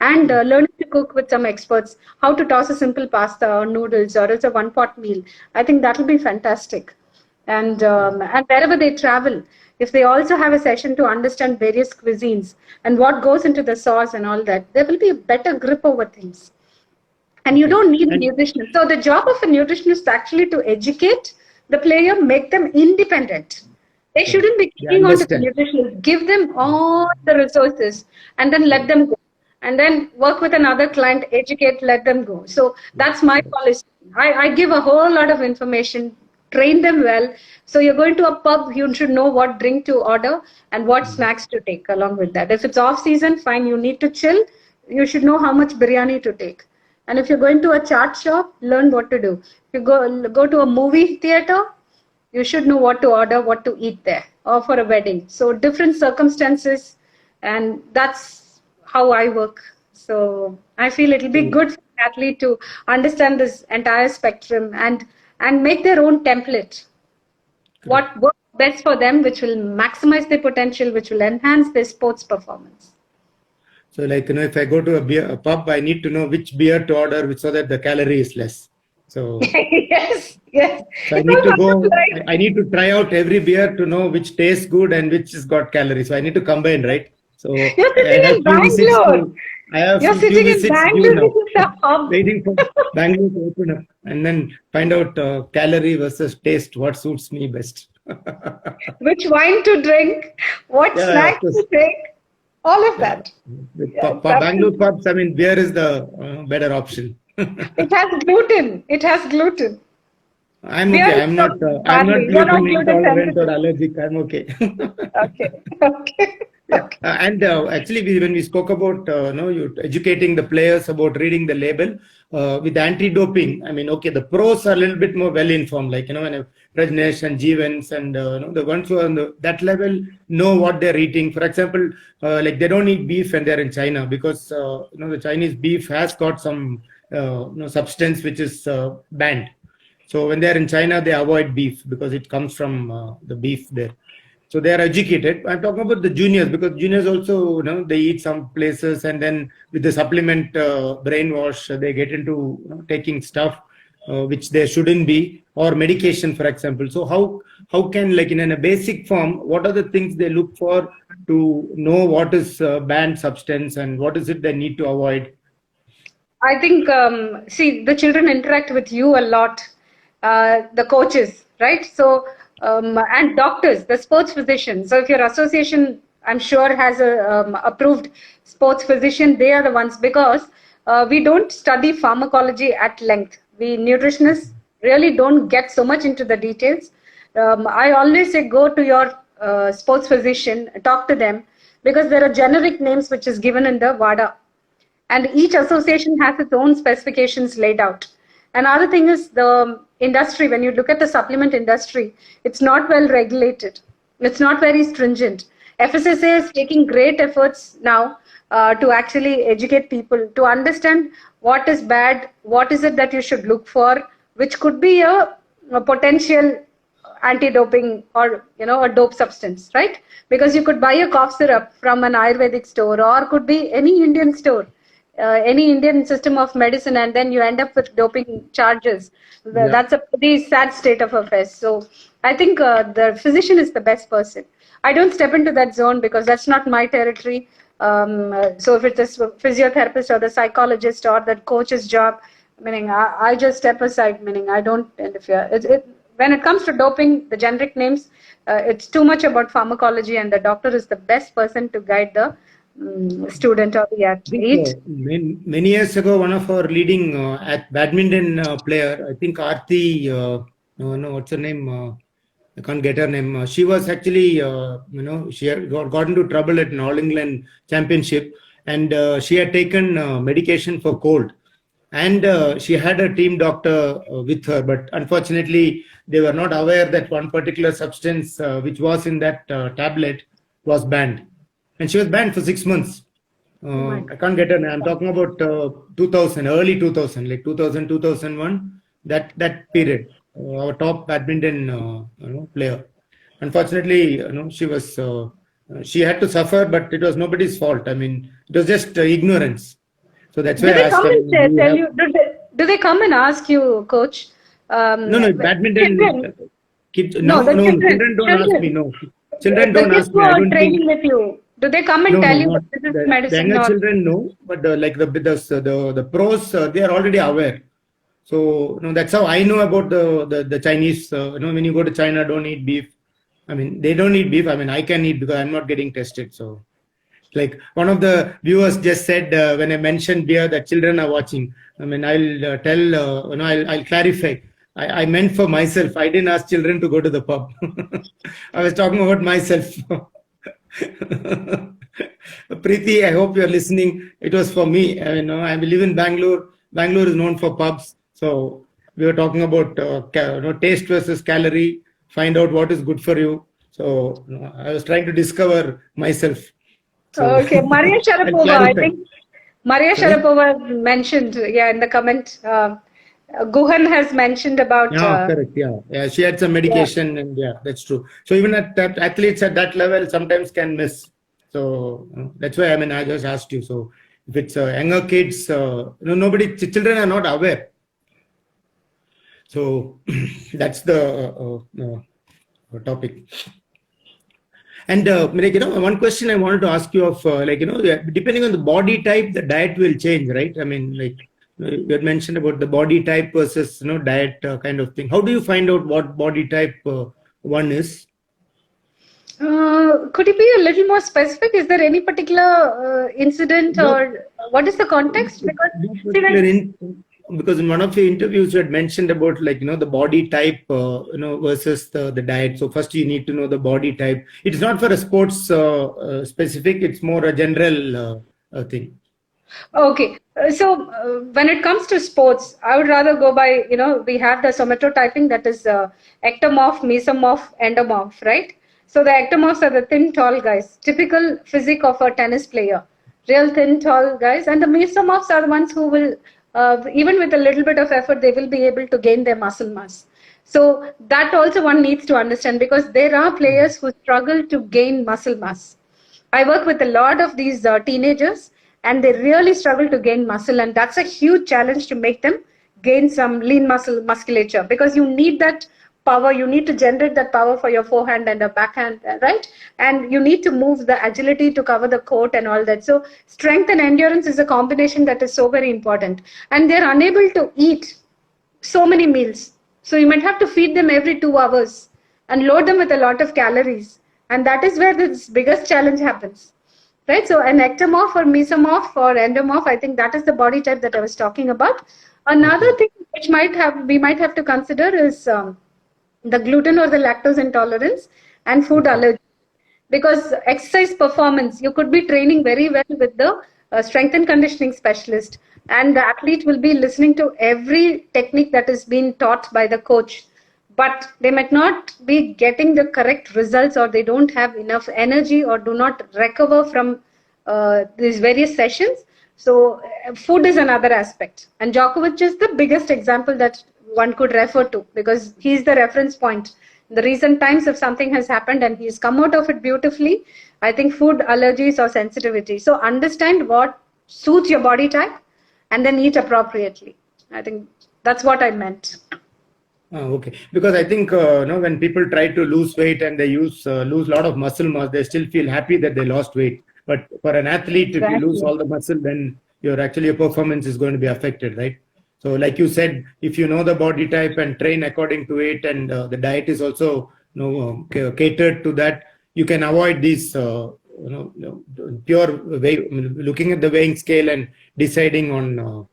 S2: And learning to cook with some experts, how to toss a simple pasta or noodles or it's a one-pot meal. I think that will be fantastic. And wherever they travel, if they also have a session to understand various cuisines and what goes into the sauce and all that, there will be a better grip over things. And you don't need a nutritionist. So the job of a nutritionist is actually to educate the player, make them independent. They shouldn't be clinging on to the nutritionist. Give them all the resources and then let them go. And then work with another client, educate, let them go. So that's my policy. I give a whole lot of information, train them well. So you're going to a pub, you should know what drink to order and what snacks to take along with that. If it's off season, fine, you need to chill. You should know how much biryani to take. And if you're going to a chaat shop, learn what to do. If you go to a movie theater, you should know what to order, what to eat there, or for a wedding. So different circumstances, and that's how I work. So I feel it'll be good for the athlete to understand this entire spectrum and make their own template. What works best for them, which will maximize their potential, which will enhance their sports performance.
S1: So like, if I go to a pub, I need to know which beer to order so that the calorie is less. So
S2: yes.
S1: So I need to try out every beer to know which tastes good and which has got calories. So I need to combine, right? So
S2: you're sitting in Bangalore. You're sitting in Bangalore.
S1: Waiting for Bangalore to open up and then find out calorie versus taste, what suits me best.
S2: Which wine to drink, what snacks to take, all of that.
S1: For Bangalore pubs, I mean, beer is the better option.
S2: It has gluten.
S1: I'm okay. I'm not gluten intolerant or allergic. I'm okay.
S2: Okay.
S1: And actually, when we spoke about you educating the players about reading the label with anti-doping, I mean, okay, the pros are a little bit more well informed, like when Rajneesh and Jeevans and the ones who are on that level know what they're eating. For example, like they don't eat beef when they're in China because the Chinese beef has got some substance which is banned. So when they're in China, they avoid beef because it comes from the beef there. So they are educated. I'm talking about the juniors because juniors also, they eat some places and then with the supplement brainwash, they get into taking stuff which they shouldn't be, or medication, for example. So how can, like in a basic form, what are the things they look for to know what is banned substance and what is it they need to avoid?
S2: I think, see, the children interact with you a lot, the coaches, right? So, and doctors, the sports physicians. So if your association, I'm sure, has a approved sports physician, they are the ones, because we don't study pharmacology at length. We nutritionists really don't get so much into the details. I always say go to your sports physician, talk to them, because there are generic names which is given in the WADA. And each association has its own specifications laid out. Another thing is the industry. When you look at the supplement industry, it's not well regulated. It's not very stringent. FSSA is taking great efforts now to actually educate people to understand what is bad, what is it that you should look for, which could be a potential anti-doping or a dope substance, right? Because you could buy a cough syrup from an Ayurvedic store or could be any Indian store, any Indian system of medicine, and then you end up with doping charges. That's a pretty sad state of affairs. So I think the physician is the best person. I don't step into that zone because that's not my territory. So if it's a physiotherapist or the psychologist or the coach's job, meaning I just step aside, meaning I don't interfere. When it comes to doping, the generic names, it's too much about pharmacology, and the doctor is the best person to guide the student or the athlete.
S1: Many years ago, one of our leading badminton player, I think Aarti, what's her name? I can't get her name. She was actually, she had got into trouble at an All England Championship, and she had taken medication for cold. And she had a team doctor with her, but unfortunately, they were not aware that one particular substance which was in that tablet was banned. And she was banned for 6 months. I can't get her name. I'm talking about 2000, early 2000, like 2000, 2001, that period. Our top badminton player. Unfortunately, she had to suffer, but it was nobody's fault. I mean, it was just ignorance. So that's why I asked them.
S2: Do they come and ask you, coach?
S1: No, badminton. Children don't ask me. No, children don't ask me.
S2: I don't training with you. Do they come and tell you this is medicine?
S1: The children know, but the pros, they are already aware. So that's how I know about the Chinese. When you go to China, don't eat beef. I mean, they don't eat beef. I mean, I can eat because I'm not getting tested. So, like one of the viewers just said when I mentioned beer that children are watching. I mean, I'll tell. I'll clarify. I meant for myself. I didn't ask children to go to the pub. I was talking about myself. Preeti, I hope you're listening. It was for me. I live in Bangalore. Bangalore is known for pubs. So we were talking about taste versus calorie, find out what is good for you. So I was trying to discover myself. So,
S2: okay, Maria Sharapova, I think Maria Sharapova mentioned, in the comment, Guhan has mentioned about...
S1: correct, yeah. She had some medication and that's true. So even athletes at that level sometimes can miss. So that's why, I just asked you. So if it's younger kids, children are not aware. So that's the topic. And one question I wanted to ask you of, depending on the body type, the diet will change, right? I mean, like you had mentioned about the body type versus diet kind of thing. How do you find out what body type one is?
S2: Could you be a little more specific? Is there any particular incident or what is the context?
S1: Because in one of your interviews you had mentioned about the body type versus the diet. So first you need to know the body type. It's not for a sports specific, it's more a general thing.
S2: Okay, so when it comes to sports, I would rather go by, we have the somatotyping, that is ectomorph, mesomorph, endomorph, right? So the ectomorphs are the thin, tall guys, typical physique of a tennis player, real thin, tall guys. And the mesomorphs are the ones who will, even with a little bit of effort, they will be able to gain their muscle mass. So that also one needs to understand, because there are players who struggle to gain muscle mass. I work with a lot of these teenagers, and they really struggle to gain muscle, and that's a huge challenge to make them gain some lean musculature, because you need that power, you need to generate that power for your forehand and a backhand, right? And you need to move the agility to cover the court and all that. So strength and endurance is a combination that is so very important. And they're unable to eat so many meals. So you might have to feed them every 2 hours and load them with a lot of calories. And that is where this biggest challenge happens. Right, so an ectomorph or mesomorph or endomorph, I think that is the body type that I was talking about. Another thing which we might have to consider is the gluten or the lactose intolerance and food allergy. Because exercise performance, you could be training very well with the a strength and conditioning specialist, and the athlete will be listening to every technique that is being taught by the coach, but they might not be getting the correct results, or they don't have enough energy, or do not recover from these various sessions. So food is another aspect, and Djokovic is the biggest example that one could refer to, because he's the reference point. In the recent times, if something has happened and he's come out of it beautifully, I think food allergies or sensitivity. So understand what suits your body type and then eat appropriately. I think that's what I meant.
S1: Okay, because I think when people try to lose weight and they lose a lot of muscle mass, they still feel happy that they lost weight. But for an athlete, if you lose all the muscle, then your performance is going to be affected, right? So, like you said, if you know the body type and train according to it, and the diet is also catered to that, you can avoid these pure looking at the weighing scale and deciding on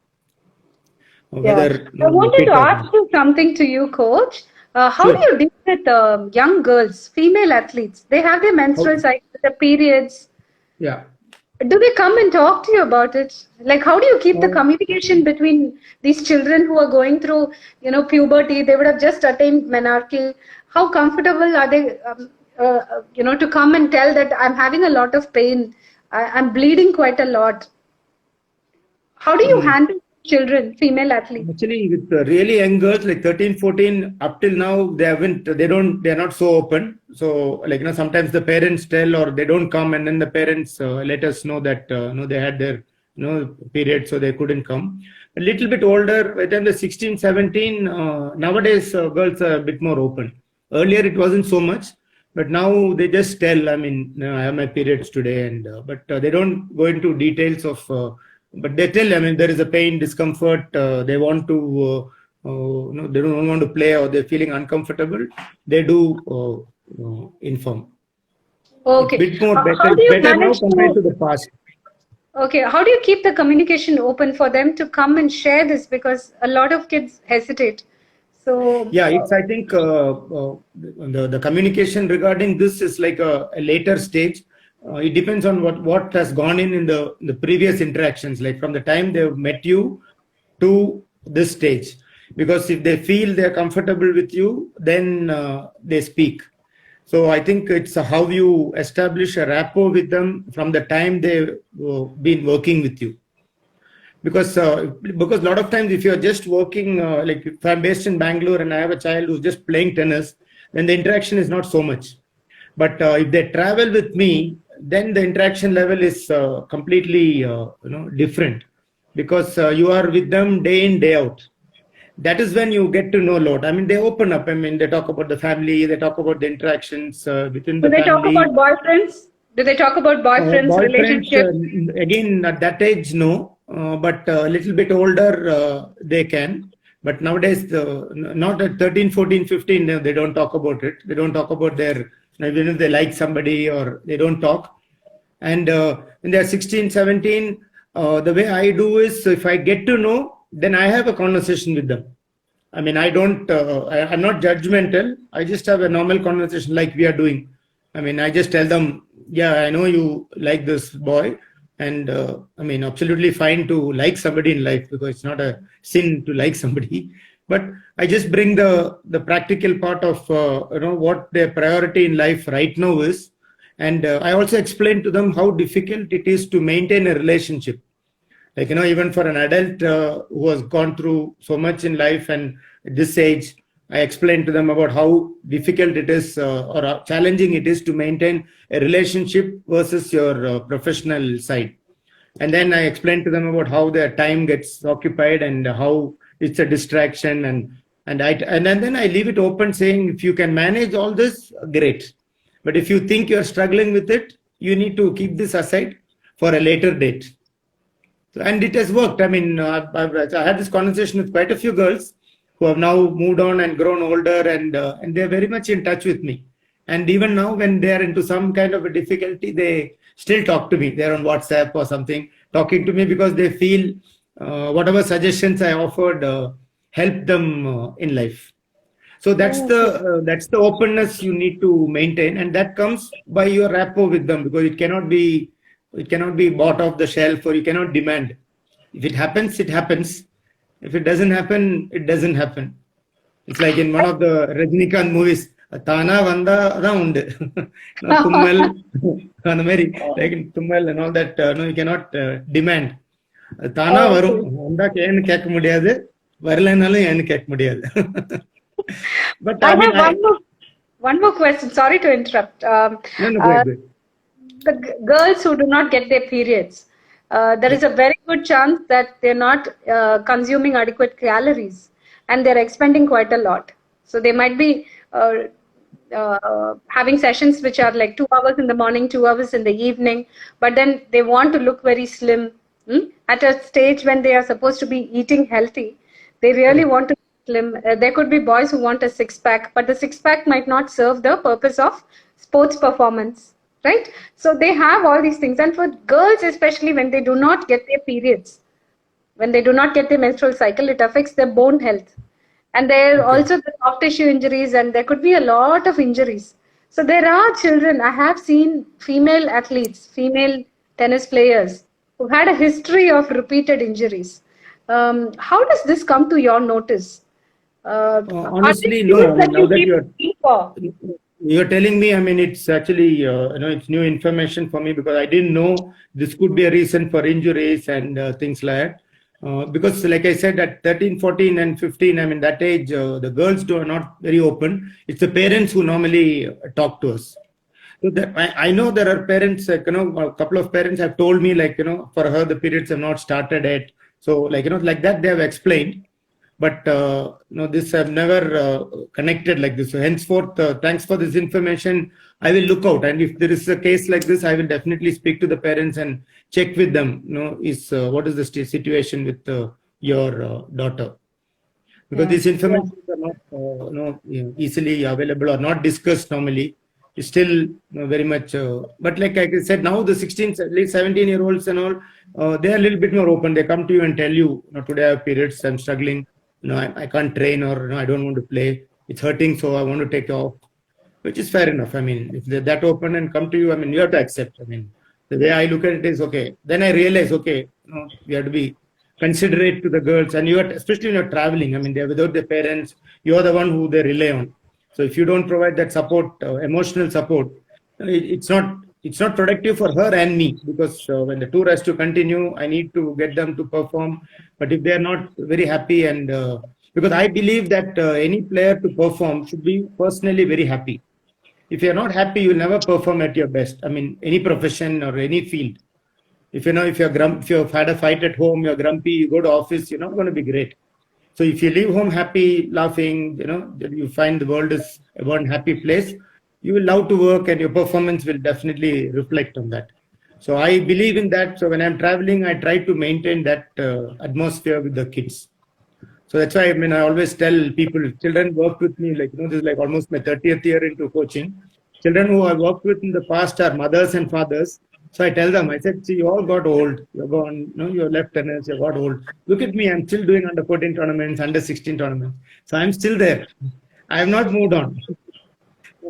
S1: whether.
S2: I wanted to ask you something to you, coach. How do you deal with young girls, female athletes? They have their menstrual cycle, the periods.
S1: Yeah.
S2: Do they come and talk to you about it? Like, how do you keep the communication between these children who are going through, puberty? They would have just attained menarche. How comfortable are they, to come and tell that I'm having a lot of pain, I'm bleeding quite a lot? How do you handle children, female athletes?
S1: Actually, with really young girls like 13, 14, up till now, they're not so open. So, sometimes the parents tell, or they don't come, and then the parents let us know that they had their period, so they couldn't come. A little bit older, by the time they're 16, 17, nowadays girls are a bit more open. Earlier it wasn't so much, but now they just tell, I have my periods today, and but they don't go into details of. But they tell, there is a pain, discomfort, they want to, they don't want to play, or they're feeling uncomfortable, they do inform.
S2: Okay.
S1: It's a bit more better now compared to the past.
S2: Okay. How do you keep the communication open for them to come and share this? Because a lot of kids hesitate. So
S1: yeah, I think the communication regarding this is like a later stage. It depends on what has gone in the previous interactions, like from the time they've met you to this stage. Because if they feel they're comfortable with you, then they speak. So I think it's how you establish a rapport with them from the time they've been working with you. Because a lot of times, if you're just working, like if I'm based in Bangalore and I have a child who's just playing tennis, then the interaction is not so much. But if they travel with me, then the interaction level is completely different, because you are with them day in, day out. That is when you get to know a lot. They open up. They talk about the family, they talk about the interactions within the family.
S2: Do they talk about boyfriends? Do they talk about boyfriends, relationships?
S1: Again, at that age, no. But a little bit older, they can. But nowadays, not at 13, 14, 15, they don't talk about it. They don't talk about their, even if they like somebody, or they don't talk. And when they're 16, 17, the way I do is, if I get to know, then I have a conversation with them. I'm not judgmental. I just have a normal conversation like we are doing. I just tell them, yeah, I know you like this boy. And absolutely fine to like somebody in life, because it's not a sin to like somebody. But I just bring the practical part of what their priority in life right now is, and I also explain to them how difficult it is to maintain a relationship. Like even for an adult who has gone through so much in life, and at this age, I explain to them about how difficult it is or how challenging it is to maintain a relationship versus your professional side. And then I explain to them about how their time gets occupied and how it's a distraction. And then I leave it open, saying, if you can manage all this, great. But if you think you're struggling with it, you need to keep this aside for a later date. And it has worked. I had this conversation with quite a few girls who have now moved on and grown older, and they're very much in touch with me. And even now, when they're into some kind of a difficulty, they still talk to me. They're on WhatsApp or something, talking to me, because they feel whatever suggestions I offered help them in life. So that's the openness you need to maintain, and that comes by your rapport with them, because it cannot be It cannot be bought off the shelf, or you cannot demand. If it happens, it happens. If it doesn't happen, it doesn't happen. It's like in one of the Rajinikanth movies, Tana Vanda Around. Tummal, like in Tummal and all that, no, you cannot demand. Tana Varum, Vanda Ken Kek Mudiade, Varlanale and Kek Mudiade. But
S2: I have one more question. Sorry to interrupt.
S1: No, go ahead.
S2: The girls who do not get their periods, there is a very good chance that they're not consuming adequate calories, and they're expending quite a lot. So they might be having sessions which are like 2 hours in the morning, 2 hours in the evening, but then they want to look very slim. At a stage when they are supposed to be eating healthy, they really want to be slim. There could be boys who want a six-pack, but the six-pack might not serve the purpose of sports performance, right? So they have all these things. And for girls, especially when they do not get their periods, when they do not get their menstrual cycle, it affects their bone health. And there are also the soft tissue injuries, and there could be a lot of injuries. So there are children, I have seen female athletes, female tennis players who had a history of repeated injuries. How does this come to your notice?
S1: Honestly, no. Now that you're telling me, I mean, it's actually, it's new information for me, because I didn't know this could be a reason for injuries and things like that. Because like I said, at 13, 14 and 15, I mean, that age, the girls are not very open. It's the parents who normally talk to us. So I know there are parents, a couple of parents have told me, like, for her, the periods have not started yet. So, like, like that they have explained. But, this I've never connected like this. So henceforth, thanks for this information. I will look out. And if there is a case like this, I will definitely speak to the parents and check with them, what is the situation with your daughter. Because these information are not easily available or not discussed normally. It's still very much, but like I said, now the 16, at least 17-year-olds and all, they are a little bit more open. They come to you and tell you, today I have periods, I'm struggling, I can't train, or I don't want to play, it's hurting, so I want to take off, which is fair enough. I mean, if they're that open and come to you, I mean, you have to accept. I mean, the way I look at it is, okay, then I realize, okay, you have to be considerate to the girls, and especially when you're traveling, I mean, they're without their parents, you're the one who they rely on. So if you don't provide that support, emotional support, it's not productive for her and me, because when the tour has to continue, I need to get them to perform. But if they are not very happy, and because I believe that any player to perform should be personally very happy. If you're not happy, you'll never perform at your best. I mean, any profession or any field. If you've had a fight at home, you're grumpy, you go to office, you're not going to be great. So if you leave home happy, laughing, you find the world is a one happy place, you will love to work, and your performance will definitely reflect on that. So I believe in that. So when I'm traveling, I try to maintain that atmosphere with the kids. So that's why, I mean, I always tell people, children worked with me, like, this is like almost my 30th year into coaching. Children who I've worked with in the past are mothers and fathers. So I tell them, I said, see, you all got old. You're gone, you left tennis, you got old. Look at me, I'm still doing under 14 tournaments, under 16 tournaments. So I'm still there. I have not moved on.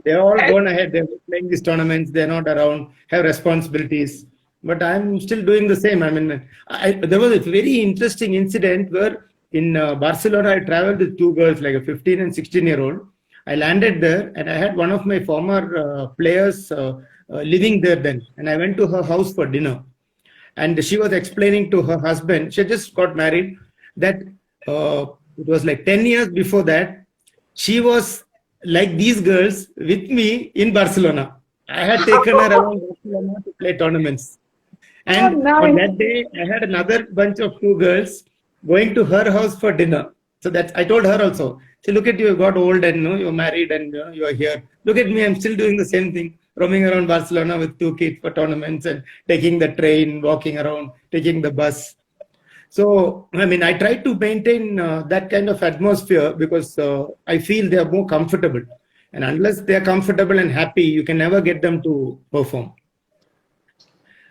S1: They're all gone ahead. They're playing these tournaments. They're not around, have responsibilities. But I'm still doing the same. I mean, there was a very interesting incident where in Barcelona, I traveled with two girls, like a 15 and 16-year-old. I landed there, and I had one of my former players living there then. And I went to her house for dinner. And she was explaining to her husband, she just got married, that it was like 10 years before that, she was like these girls with me in Barcelona. I had taken her around Barcelona to play tournaments. And on that day, I had another bunch of two girls going to her house for dinner. So I told her also, see, look at you, you got old and you're married and you're here. Look at me, I'm still doing the same thing, roaming around Barcelona with two kids for tournaments and taking the train, walking around, taking the bus. So, I mean, I try to maintain that kind of atmosphere because I feel they are more comfortable. And unless they are comfortable and happy, you can never get them to perform.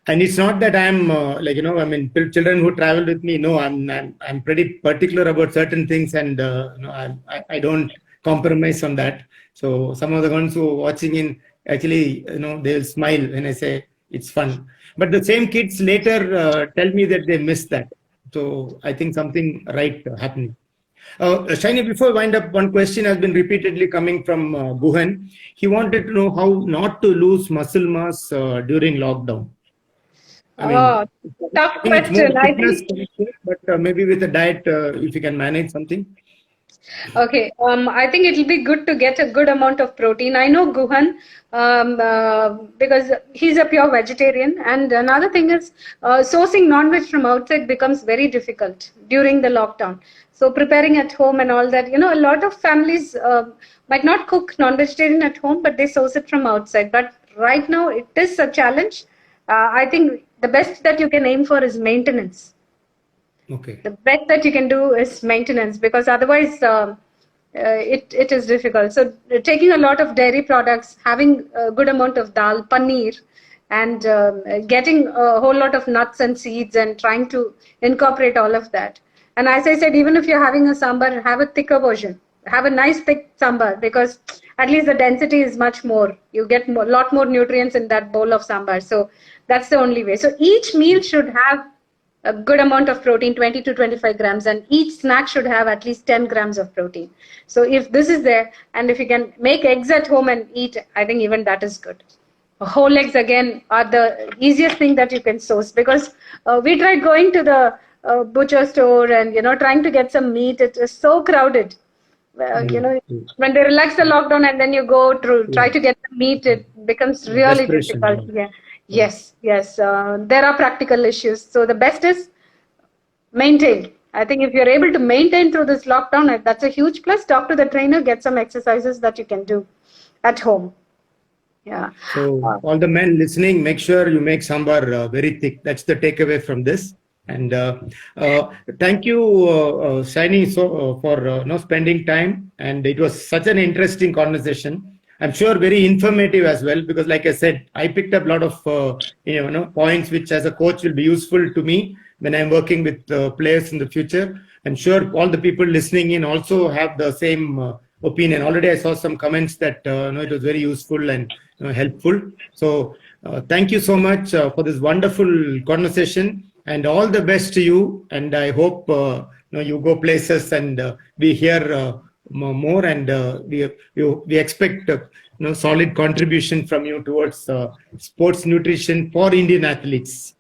S1: And it's not that I'm children who travel with me, no, I'm pretty particular about certain things, and I don't compromise on that. So some of the ones who are watching in, actually, they'll smile when I say, it's fun. But the same kids later tell me that they miss that. So I think something right happening. Shiny, before I wind up, one question has been repeatedly coming from Guhan. He wanted to know how not to lose muscle mass during lockdown. I mean,
S2: Oh, tough
S1: I think it's more
S2: question. I
S1: fitness
S2: think.
S1: connected, but maybe with the diet, if you can manage something.
S2: Okay, I think it'll be good to get a good amount of protein. I know Guhan because he's a pure vegetarian. And another thing is sourcing non-veg from outside becomes very difficult during the lockdown. So preparing at home and all that, a lot of families might not cook non-vegetarian at home, but they source it from outside. But right now it is a challenge. I think the best that you can aim for is maintenance.
S1: Okay.
S2: The best that you can do is maintenance, because otherwise it is difficult. So taking a lot of dairy products, having a good amount of dal, paneer, and getting a whole lot of nuts and seeds and trying to incorporate all of that. And as I said, even if you're having a sambar, have a thicker version. Have a nice thick sambar, because at least the density is much more. You get a lot more nutrients in that bowl of sambar. So that's the only way. So each meal should have a good amount of protein, 20 to 25 grams, and each snack should have at least 10 grams of protein. So if this is there, and if you can make eggs at home and eat, I think even that is good. Whole eggs again are the easiest thing that you can source, because we tried going to the butcher store and trying to get some meat. It is so crowded. When they relax the lockdown and then you go to try to get the meat, it becomes really
S1: Desperation.
S2: difficult. Yeah. Yes. There are practical issues. So the best is maintain. I think if you're able to maintain through this lockdown, that's a huge plus. Talk to the trainer, get some exercises that you can do at home. Yeah.
S1: So all the men listening, make sure you make sambar very thick. That's the takeaway from this. And thank you, Shiny, for spending time. And it was such an interesting conversation. I'm sure very informative as well, because like I said, I picked up a lot of points which as a coach will be useful to me when I'm working with players in the future. I'm sure all the people listening in also have the same opinion. Already I saw some comments that it was very useful and helpful. So thank you so much for this wonderful conversation, and all the best to you. And I hope you go places and we hear more, and we expect solid contribution from you towards sports nutrition for Indian athletes.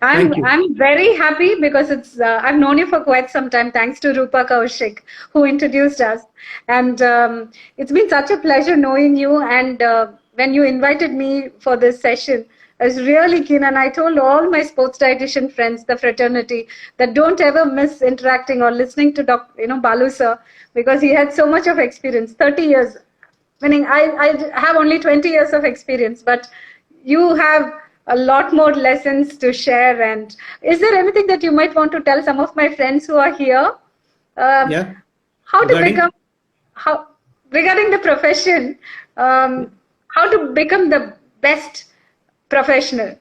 S2: I'm very happy, because it's I've known you for quite some time, thanks to Rupa Kaushik, who introduced us. And it's been such a pleasure knowing you. And when you invited me for this session, I was really keen, and I told all my sports dietitian friends, the fraternity, that don't ever miss interacting or listening to Balu sir, because he had so much of experience, 30 years. Meaning I have only 20 years of experience, but you have a lot more lessons to share. And is there anything that you might want to tell some of my friends who are here?
S1: Yeah.
S2: How to become, regarding the profession, how to become the best professional?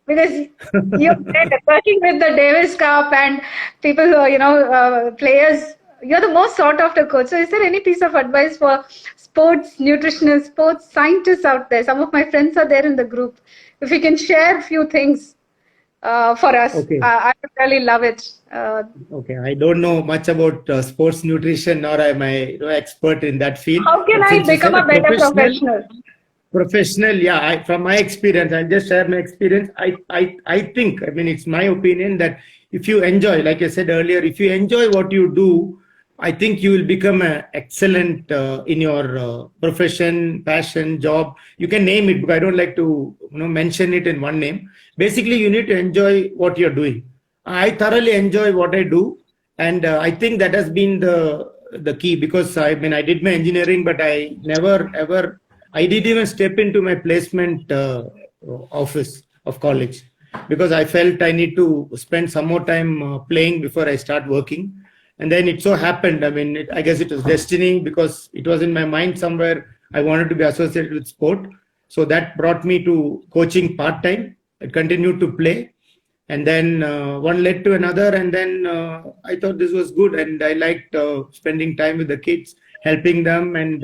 S2: Because you're working with the Davis Cup and people who are, players, you're the most sought after coach. So is there any piece of advice for sports nutritionists, sports scientists out there? Some of my friends are there in the group. If you can share a few things for us,
S1: Okay.
S2: I would really love it.
S1: Okay, I don't know much about sports nutrition, nor am I expert in that field.
S2: How can I become a better professional?
S1: Professional, yeah. From my experience, I'll just share my experience. I think, it's my opinion that if you enjoy, like I said earlier, if you enjoy what you do, I think you will become excellent in your profession, passion, job. You can name it, but I don't like to mention it in one name. Basically, you need to enjoy what you're doing. I thoroughly enjoy what I do, and I think that has been the key, because I did my engineering, but I never ever. I didn't even step into my placement office of college, because I felt I need to spend some more time playing before I start working. And then it so happened, I guess it was destiny, because it was in my mind somewhere I wanted to be associated with sport. So that brought me to coaching part-time. I continued to play. And then one led to another. And then I thought this was good. And I liked spending time with the kids, helping them. And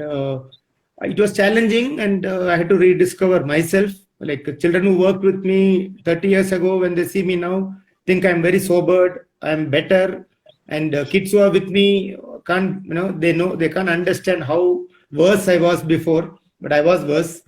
S1: it was challenging, and I had to rediscover myself. Like children who worked with me 30 years ago, when they see me now, think I'm very sobered, I'm better. And kids who are with me can't, they can't understand how worse I was before, but I was worse.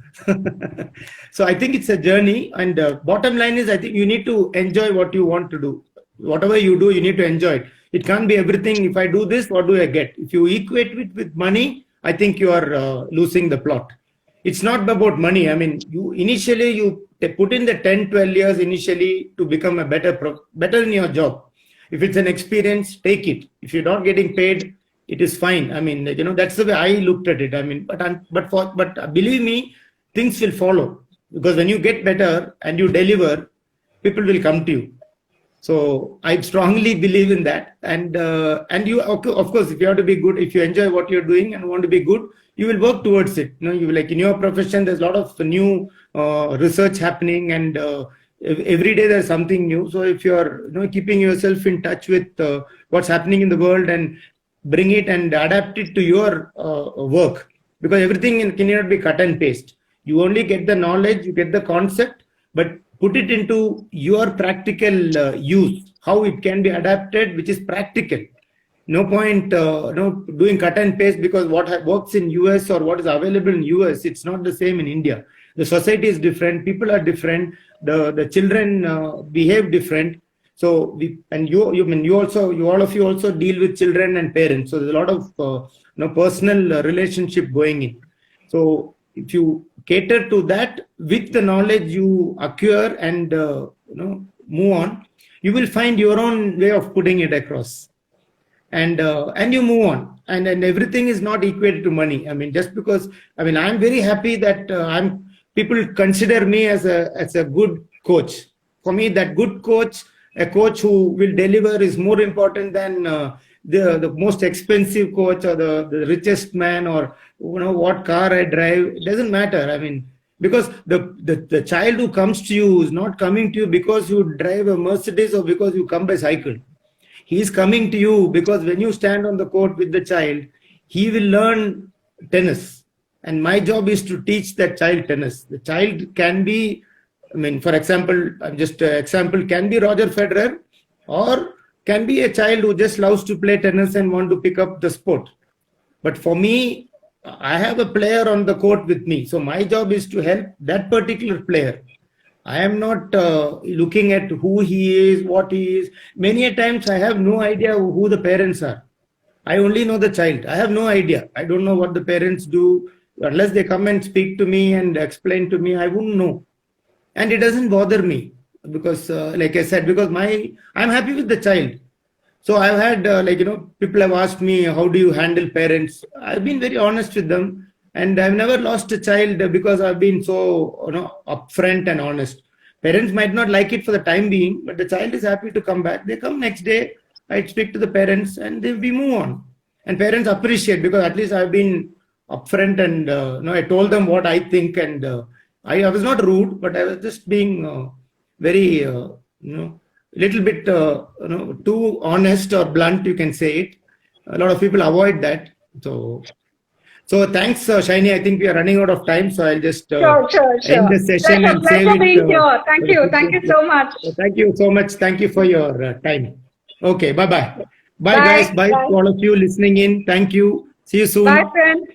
S1: So I think it's a journey. And bottom line is, I think you need to enjoy what you want to do. Whatever you do, you need to enjoy it. It can't be everything. If I do this, what do I get? If you equate it with money, I think you are losing the plot. It's not about money. I mean, you put in the 10, 12 years initially to become a better in your job. If it's an experience, take it. If you're not getting paid, it is fine. I mean, that's the way I looked at it. I mean, but believe me, things will follow, because when you get better and you deliver, people will come to you. So I strongly believe in that. And you, of course, if you have to be good, if you enjoy what you're doing and want to be good, you will work towards it. You like in your profession, there's a lot of new research happening, and every day there's something new. So if you're keeping yourself in touch with what's happening in the world and bring it and adapt it to your work, because everything cannot be cut and paste. You only get the knowledge, you get the concept, but put it into your practical use, how it can be adapted, which is practical. No point doing cut and paste, because what works in US or what is available in US, it's not the same in India. The society is different, people are different, the children behave different. So all of you also deal with children and parents. So there's a lot of personal relationship going in. So if you cater to that with the knowledge you acquire and move on, you will find your own way of putting it across, and you move on, and everything is not equated to money. I mean, just because I'm very happy that people consider me as a good coach. For me, that good coach, a coach who will deliver, is more important than the most expensive coach or the richest man, or what car I drive. It doesn't matter. I mean, because the child who comes to you is not coming to you because you drive a Mercedes or because you come by cycle. He is coming to you because when you stand on the court with the child, he will learn tennis. And my job is to teach that child tennis. The child can be, for example, can be Roger Federer, or can be a child who just loves to play tennis and want to pick up the sport. But for me, I have a player on the court with me. So my job is to help that particular player. I am not looking at who he is, what he is. Many a times I have no idea who the parents are. I only know the child. I have no idea. I don't know what the parents do. Unless they come and speak to me and explain to me, I wouldn't know. And it doesn't bother me, because like I said, because I'm happy with the child. So I've had people have asked me, how do you handle parents? I've been very honest with them, and I've never lost a child because I've been so upfront and honest. Parents might not like it for the time being, but the child is happy to come back. They come next day, I speak to the parents, and we move on. And parents appreciate, because at least I've been upfront, and I told them what I think, and I was not rude, but I was just being very, little bit, too honest or blunt, you can say it. A lot of people avoid that. So thanks, Shaini. I think we are running out of time, so I'll just
S2: sure.
S1: end the session and save it.
S2: Being here. Thank you so much.
S1: Thank you so much. Thank you for your time. Okay, bye-bye. Bye, guys. Bye to all of you listening in. Thank you. See you soon.
S2: Bye, friends.